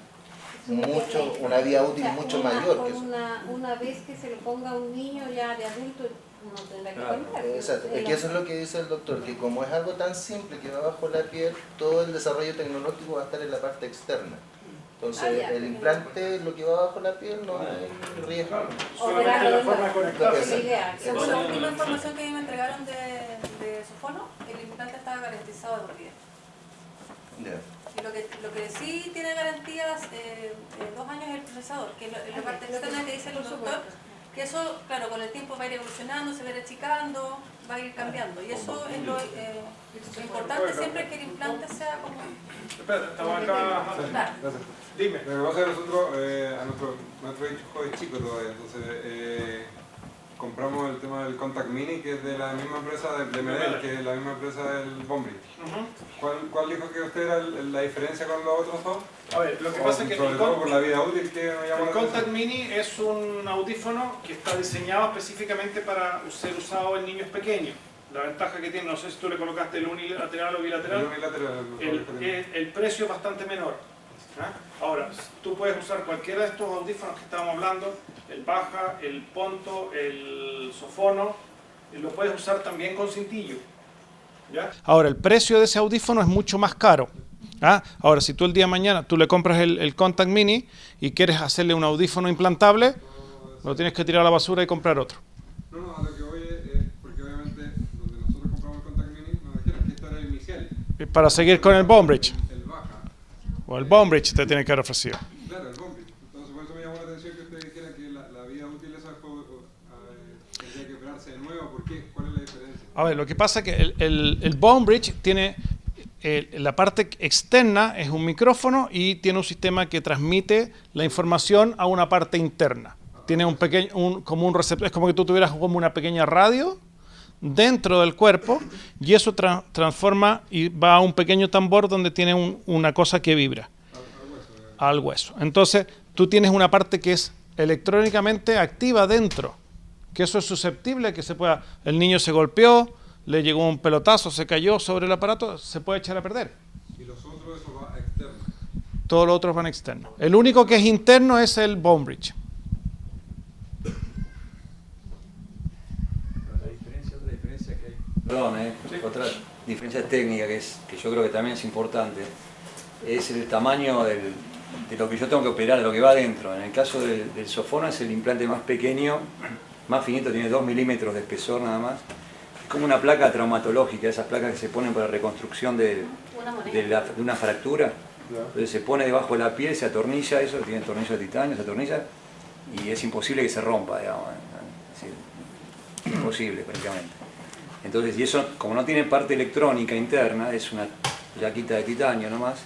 S8: una vida útil mucho mayor que eso.
S2: Una vez que se lo ponga a un niño ya de adulto, no tendrá que cambiar.
S8: Exacto, es que eso es lo que dice el doctor, que como es algo tan simple que va bajo la piel, todo el desarrollo tecnológico va a estar en la parte externa. Entonces, el implante, lo que va bajo la piel, no hay riesgo.
S9: Solamente la forma de conectarse.
S8: Exacto.
S9: Según la última información que a mí me entregaron de Sofono, el implante estaba garantizado de por vida.
S8: Ya.
S9: Y lo que sí tiene garantías 2 años es el procesador, que es la parte externa que dice el doctor, que eso, claro, con el tiempo va a ir evolucionando, se va a ir achicando, va a ir cambiando. Y eso es lo importante siempre, es que el implante sea como...
S7: Espera, estamos acá.
S9: Claro.
S7: Gracias.
S10: Dime. Lo que pasa es que nosotros, nuestro hijo es chico todavía, entonces compramos el tema del Contact Mini, que es de la misma empresa de Medel, que es la misma empresa del Bone Bridge. ¿Cuál dijo que usted era la diferencia con los otros dos?
S4: A ver, lo que pasa es que
S10: sobre todo por la vida útil que nos llama
S4: el
S10: la
S4: Contact
S10: atención.
S4: Mini es un audífono que está diseñado específicamente para ser usado en niños pequeños. La ventaja que tiene, no sé si tú le colocaste el unilateral o bilateral,
S10: El unilateral,
S4: el precio es bastante menor. Ahora, tú puedes usar cualquiera de estos audífonos que estábamos hablando, el Baja, el Ponto, el Sofono, y lo puedes usar también con cintillo. ¿Ya? Ahora, el precio de ese audífono es mucho más caro. Ahora, si tú el día de mañana tú le compras el Contact Mini y quieres hacerle un audífono implantable, lo tienes que tirar a la basura y comprar otro.
S10: No, a lo que voy es porque obviamente donde nosotros compramos el Contact Mini nos dijeron que esto era el inicial.
S4: Para seguir con el Bone Bridge.
S10: El Baja.
S4: O el Bone Bridge te tiene que haber ofrecido.
S10: Claro, el Bone Bridge. Entonces por eso me llamó la atención que usted dijera que la vida útil de esa tendría que operarse de nuevo. ¿Por qué? ¿Cuál es la diferencia?
S4: A ver, lo que pasa es que el Bone Bridge tiene... la parte externa es un micrófono y tiene un sistema que transmite la información a una parte interna. Tiene un pequeño, como un receptor, es como que tú tuvieras como una pequeña radio dentro del cuerpo y eso transforma y va a un pequeño tambor donde tiene una cosa que vibra al hueso. Entonces tú tienes una parte que es electrónicamente activa dentro, que eso es susceptible a que se pueda, el niño se golpeó, le llegó un pelotazo, se cayó sobre el aparato, se puede echar a perder.
S10: Y los otros, eso va externo.
S4: Todos los otros van externos. El único que es interno es el Bone Bridge.
S11: Otra diferencia que hay. Perdón, otra diferencia técnica que yo creo que también es importante, es el tamaño de lo que yo tengo que operar, de lo que va adentro. En el caso del Sofono es el implante más pequeño más finito, tiene 2 milímetros de espesor nada más. Es como una placa traumatológica, esas placas que se ponen para reconstrucción de una fractura. Entonces se pone debajo de la piel, se atornilla eso, tiene tornillo de titanio, se atornilla y es imposible que se rompa, digamos. Es decir, imposible prácticamente. Entonces, y eso, como no tiene parte electrónica interna, es una plaquita de titanio nomás,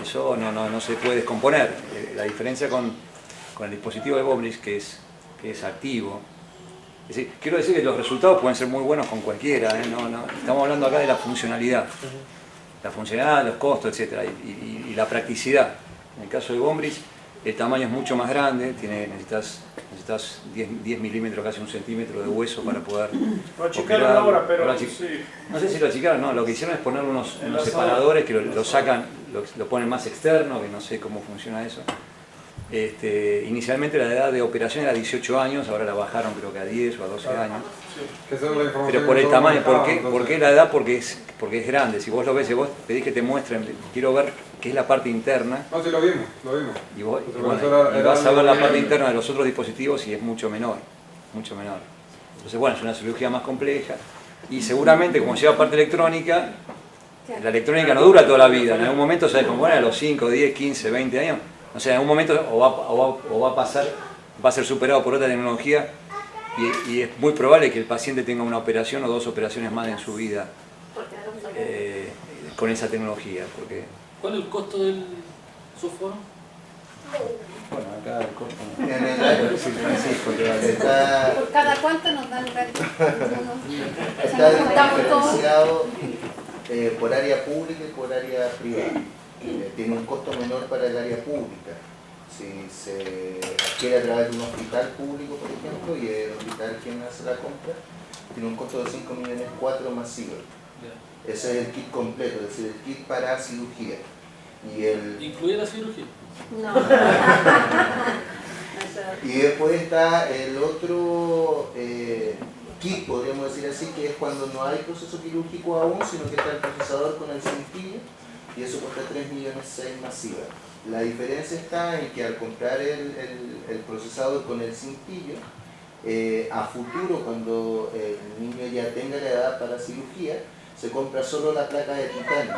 S11: eso no se puede descomponer. La diferencia con el dispositivo de Bombrich, que es activo. Es decir, quiero decir que los resultados pueden ser muy buenos con cualquiera, ¿eh? Estamos hablando acá de la funcionalidad. La funcionalidad, los costos, etc. Y la practicidad. En el caso de Bombrich, el tamaño es mucho más grande, necesitas 10 milímetros, casi 1 centímetro de hueso para poder
S4: Lo achicaron ahora, pero sí.
S11: No sé si lo achicaron, no, lo que hicieron es poner unos separadores que lo sacan, lo ponen más externo, que no sé cómo funciona eso. Inicialmente la edad de operación era 18 años, ahora la bajaron creo que a 10 o a 12 años. Pero por el tamaño, ¿por qué la edad? Porque es grande. Si vos lo ves, si vos pedís que te muestren, quiero ver qué es la parte interna.
S10: No, sí, lo vimos.
S11: Y vas a ver la parte interna de los otros dispositivos y es mucho menor. Entonces, bueno, es una cirugía más compleja. Y seguramente, como lleva parte electrónica, la electrónica no dura toda la vida. En algún momento se descompone a los 5, 10, 15, 20 años. O sea, en algún momento va a pasar, va a ser superado por otra tecnología y es muy probable que el paciente tenga una operación o 2 operaciones más en su vida con esa tecnología.
S7: ¿Cuál es el costo del software?
S11: Bueno, acá el costo
S8: En el área está,
S9: ¿Por cada cuánto nos dan gratis?
S8: está diferenciado por área pública y por área privada. Tiene un costo menor para el área pública. Si se adquiere a través de un hospital público, por ejemplo, y el hospital quien hace la compra, tiene un costo de 5,4 millones más IVA. Ese es el kit completo, es decir, el kit para cirugía.
S7: ¿Incluye la cirugía?
S9: No.
S8: Y después está el otro kit, podríamos decir así, que es cuando no hay proceso quirúrgico aún, sino que está el procesador con el cintillo, y eso cuesta 3,6 millones más IVA. La diferencia está en que al comprar el procesador con el cintillo, a futuro, cuando el niño ya tenga la edad para cirugía, se compra solo la placa de titanio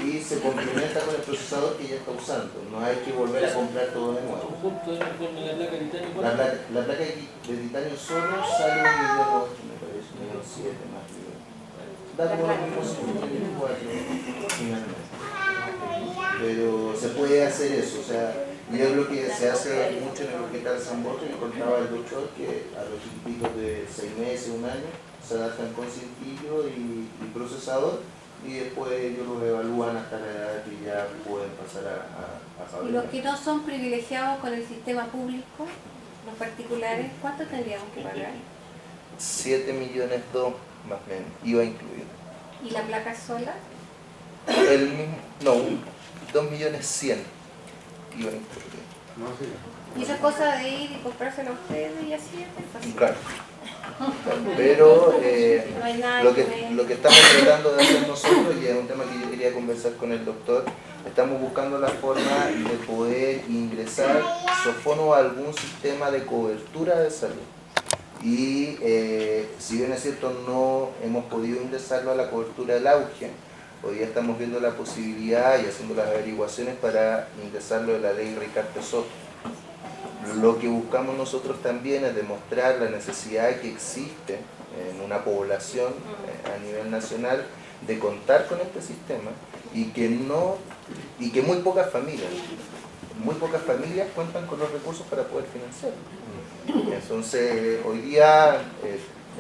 S8: y se complementa con el procesador que ya está usando. No hay que volver a comprar todo de nuevo.
S7: ¿Junto con la placa de titanio?
S8: La placa de titanio solo sale 1,8 millones, me parece, 1,7 más. Da como los mismos 5,4 finalmente. Pero se puede hacer eso, o sea, y es lo que se hace mucho en el hospital San Borja. Y contaba el doctor que a los chiquititos de 6 meses, 1 año, se adaptan con cintillo y procesador, y después ellos los evalúan hasta la edad que ya pueden pasar a fabricar.
S9: ¿Y los que no son privilegiados con el sistema público, los particulares, cuánto tendríamos que pagar?
S8: 7,2 millones más o menos, IVA incluido.
S9: ¿Y la placa sola?
S8: No, 2,1 millones IVA incluido.
S9: Y esa cosa de ir y comprárselo a ustedes y así es fácil.
S8: Claro. Pero lo que estamos tratando de hacer nosotros, y es un tema que yo quería conversar con el doctor, estamos buscando la forma de poder ingresar Sofono a algún sistema de cobertura de salud. Y si bien es cierto no hemos podido ingresarlo a la cobertura del auge, hoy día estamos viendo la posibilidad y haciendo las averiguaciones para ingresarlo en la ley Ricardo Soto. Lo que buscamos nosotros también es demostrar la necesidad que existe en una población a nivel nacional de contar con este sistema y que muy pocas familias cuentan con los recursos para poder financiarlo. Entonces, hoy día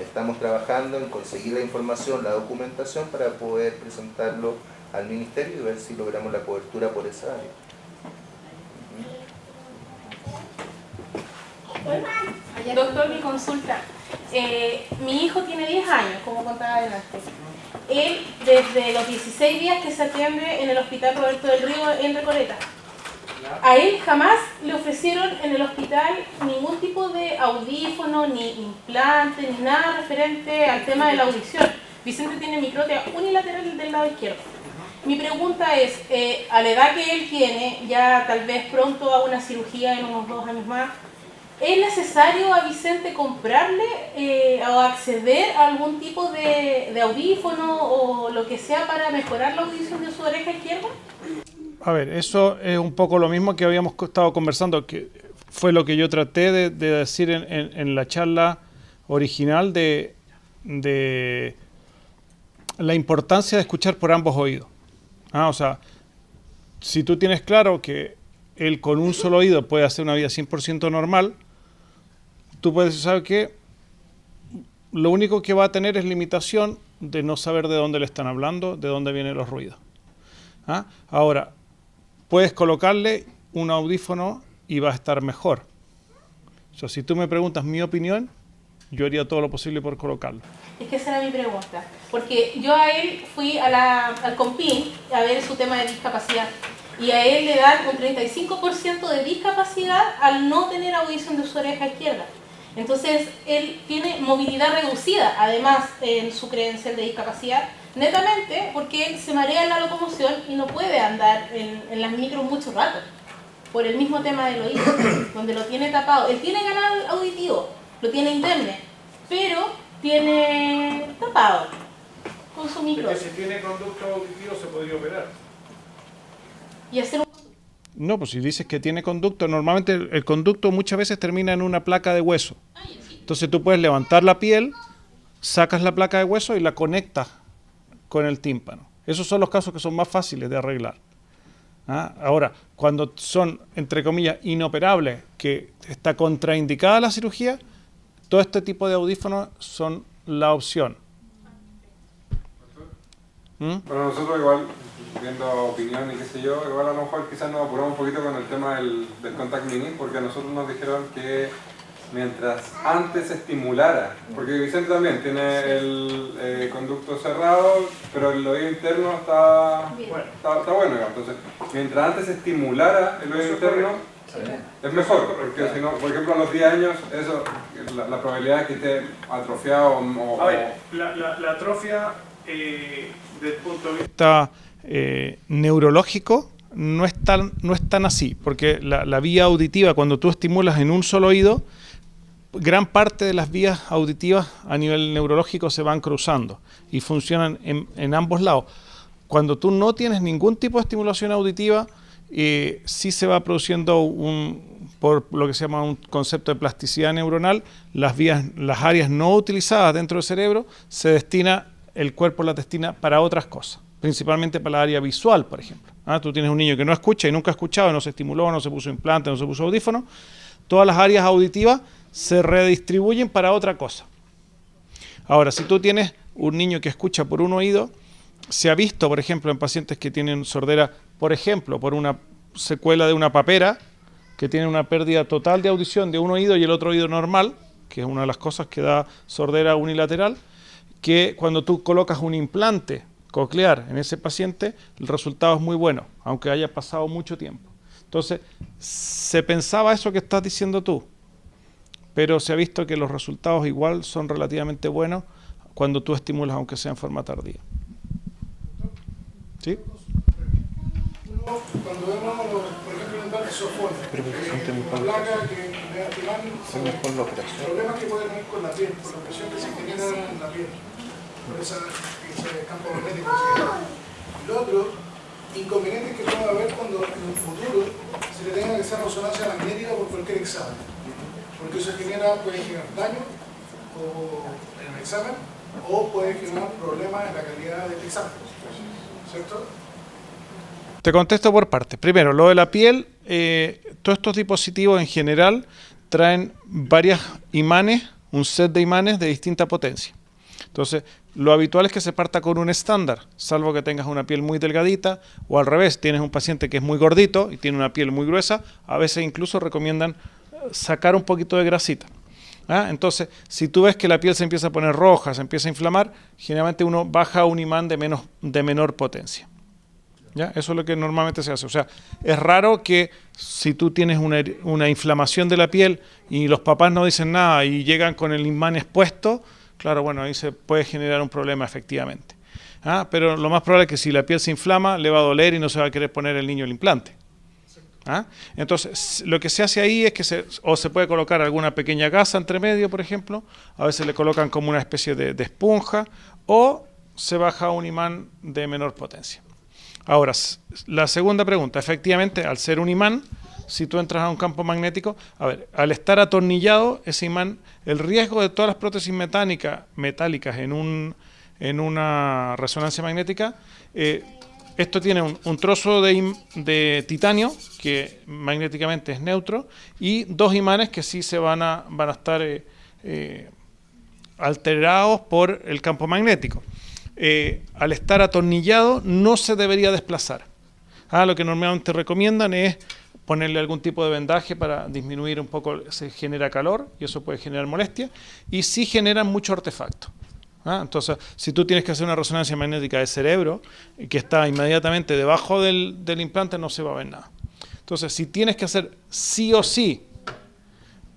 S8: estamos trabajando en conseguir la información, la documentación para poder presentarlo al ministerio y ver si logramos la cobertura por esa área.
S12: Doctor, mi consulta. Mi hijo tiene 10 años, como contaba adelante. Él, desde los 16 días que se atiende en el Hospital Roberto del Río en Recoleta, a él jamás le ofrecieron en el hospital ningún tipo de audífono, ni implante, ni nada referente al tema de la audición. Vicente tiene microtia unilateral del lado izquierdo. Mi pregunta es, a la edad que él tiene, ya tal vez pronto a una cirugía en unos 2 años más, ¿Es necesario a Vicente comprarle o acceder a algún tipo de audífono o lo que sea para mejorar la audición de su oreja izquierda?
S4: A ver, eso es un poco lo mismo que habíamos estado conversando, que fue lo que yo traté de decir en la charla original de la importancia de escuchar por ambos oídos. O sea, si tú tienes claro que él con un solo oído puede hacer una vida 100% normal, tú puedes saber que lo único que va a tener es limitación de no saber de dónde le están hablando, de dónde vienen los ruidos. Ahora, puedes colocarle un audífono y va a estar mejor. O sea, si tú me preguntas mi opinión, yo haría todo lo posible por colocarlo.
S12: Es que esa era mi pregunta, porque yo a él fui al Compin a ver su tema de discapacidad y a él le dan un 35% de discapacidad al no tener audición de su oreja izquierda. Entonces él tiene movilidad reducida, además en su credencial de discapacidad, netamente porque él se marea en la locomoción y no puede andar en las micros mucho rato, por el mismo tema del oído, donde lo tiene tapado. Él tiene canal auditivo, lo tiene indemne, pero tiene tapado con su micro.
S4: Porque si tiene conducto auditivo se podría operar.
S12: Y hacer un...
S4: No, pues si dices que tiene conducto, normalmente el conducto muchas veces termina en una placa de hueso. Entonces tú puedes levantar la piel, sacas la placa de hueso y la conectas con el tímpano. Esos son los casos que son más fáciles de arreglar. Ahora, cuando son, entre comillas, inoperables, que está contraindicada la cirugía, todo este tipo de audífonos son la opción.
S10: Bueno, nosotros igual, viendo opinión y qué sé yo, igual a lo mejor quizás nos apuramos un poquito con el tema del Contact Mini, porque a nosotros nos dijeron que mientras antes se estimulara, porque Vicente también tiene el conducto cerrado, pero el oído interno está bueno, entonces mientras antes se estimulara el oído interno, es mejor, porque si no, por ejemplo a los 10 años, eso, la probabilidad de que esté atrofiado o...
S4: A ver, la atrofia desde el punto de vista neurológico no es tan así, porque la vía auditiva, cuando tú estimulas en un solo oído, gran parte de las vías auditivas a nivel neurológico se van cruzando y funcionan en ambos lados. Cuando tú no tienes ningún tipo de estimulación auditiva, sí se va produciendo por lo que se llama un concepto de plasticidad neuronal, las áreas no utilizadas dentro del cerebro, el cuerpo las destina para otras cosas, principalmente para la área visual, por ejemplo. Tú tienes un niño que no escucha y nunca ha escuchado, no se estimuló, no se puso implante, no se puso audífono, todas las áreas auditivas se redistribuyen para otra cosa. Ahora, si tú tienes un niño que escucha por un oído, se ha visto, por ejemplo, en pacientes que tienen sordera, por ejemplo, por una secuela de una papera, que tienen una pérdida total de audición de un oído y el otro oído normal, que es una de las cosas que da sordera unilateral, que cuando tú colocas un implante coclear en ese paciente, el resultado es muy bueno, aunque haya pasado mucho tiempo. Entonces, se pensaba eso que estás diciendo tú, pero se ha visto que los resultados igual son relativamente buenos cuando tú estimulas, aunque sea en forma tardía. ¿Sí?
S13: Cuando vemos, por ejemplo, en el sofón, la placa que negativamente problemas que pueden venir con la piel, por la presión que se genera en la piel, por ese campo magnético. Y lo otro, inconvenientes que puede haber cuando en el futuro se le tenga que hacer resonancia magnética por cualquier examen. Porque eso puede generar daño en el examen o puede generar problemas en la calidad del examen. ¿Cierto?
S4: Te contesto por partes. Primero, lo de la piel, todos estos dispositivos en general traen varios imanes, un set de imanes de distinta potencia. Entonces, lo habitual es que se parta con un estándar, salvo que tengas una piel muy delgadita o al revés, tienes un paciente que es muy gordito y tiene una piel muy gruesa, a veces incluso recomiendan sacar un poquito de grasita. Entonces, si tú ves que la piel se empieza a poner roja, se empieza a inflamar, generalmente uno baja un imán de menor potencia. ¿Ya? Eso es lo que normalmente se hace. O sea, es raro que si tú tienes una inflamación de la piel y los papás no dicen nada y llegan con el imán expuesto, claro, bueno, ahí se puede generar un problema efectivamente. Pero lo más probable es que si la piel se inflama, le va a doler y no se va a querer poner el niño el implante. ¿Ah? Entonces, lo que se hace ahí es que se puede colocar alguna pequeña gasa entre medio, por ejemplo, a veces le colocan como una especie de esponja, o se baja un imán de menor potencia. Ahora, la segunda pregunta, efectivamente, al ser un imán, si tú entras a un campo magnético, a ver, al estar atornillado, ese imán, el riesgo de todas las prótesis metálicas en una resonancia magnética, esto tiene un trozo de titanio que magnéticamente es neutro y dos imanes que sí se van a estar alterados por el campo magnético. Al estar atornillado no se debería desplazar. Lo que normalmente recomiendan es ponerle algún tipo de vendaje para disminuir un poco, se genera calor y eso puede generar molestia, y sí generan mucho artefacto. Entonces, si tú tienes que hacer una resonancia magnética de cerebro, que está inmediatamente debajo del implante, no se va a ver nada. Entonces, si tienes que hacer sí o sí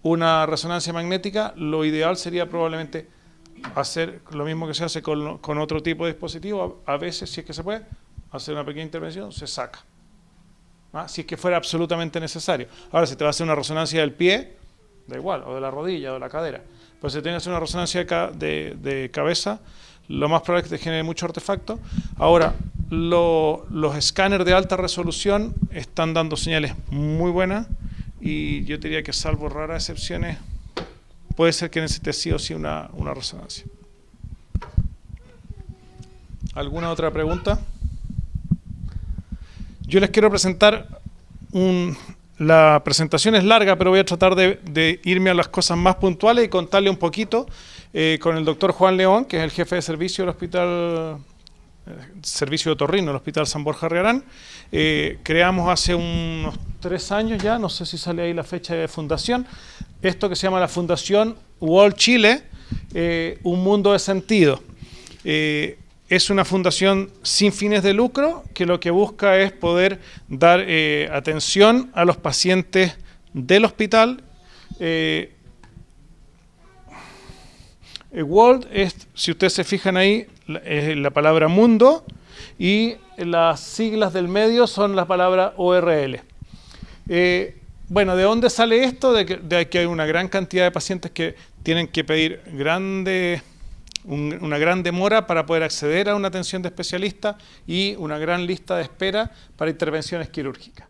S4: una resonancia magnética, lo ideal sería probablemente hacer lo mismo que se hace con otro tipo de dispositivo. A veces, si es que se puede, hacer una pequeña intervención, se saca. Si es que fuera absolutamente necesario. Ahora, si te va a hacer una resonancia del pie, da igual, o de la rodilla, o de la cadera. Pero si tienes que hacer una resonancia de cabeza, lo más probable es que te genere mucho artefacto. Ahora, los escáneres de alta resolución están dando señales muy buenas y yo diría que, salvo raras excepciones, puede ser que necesite sí o sí una resonancia. ¿Alguna otra pregunta? Yo les quiero presentar la presentación es larga, pero voy a tratar de irme a las cosas más puntuales y contarle un poquito con el doctor Juan León, que es el jefe de servicio del hospital, servicio de otorrino del Hospital San Borja Riarán. Creamos hace unos 3 años ya, no sé si sale ahí la fecha de fundación, esto que se llama la Fundación World Chile, Un Mundo de Sentido. Es una fundación sin fines de lucro que lo que busca es poder dar atención a los pacientes del hospital. World es, si ustedes se fijan ahí, es la palabra mundo y las siglas del medio son la palabra ORL. Bueno, ¿de dónde sale esto? De que hay una gran cantidad de pacientes que tienen que pedir una gran demora para poder acceder a una atención de especialista y una gran lista de espera para intervenciones quirúrgicas.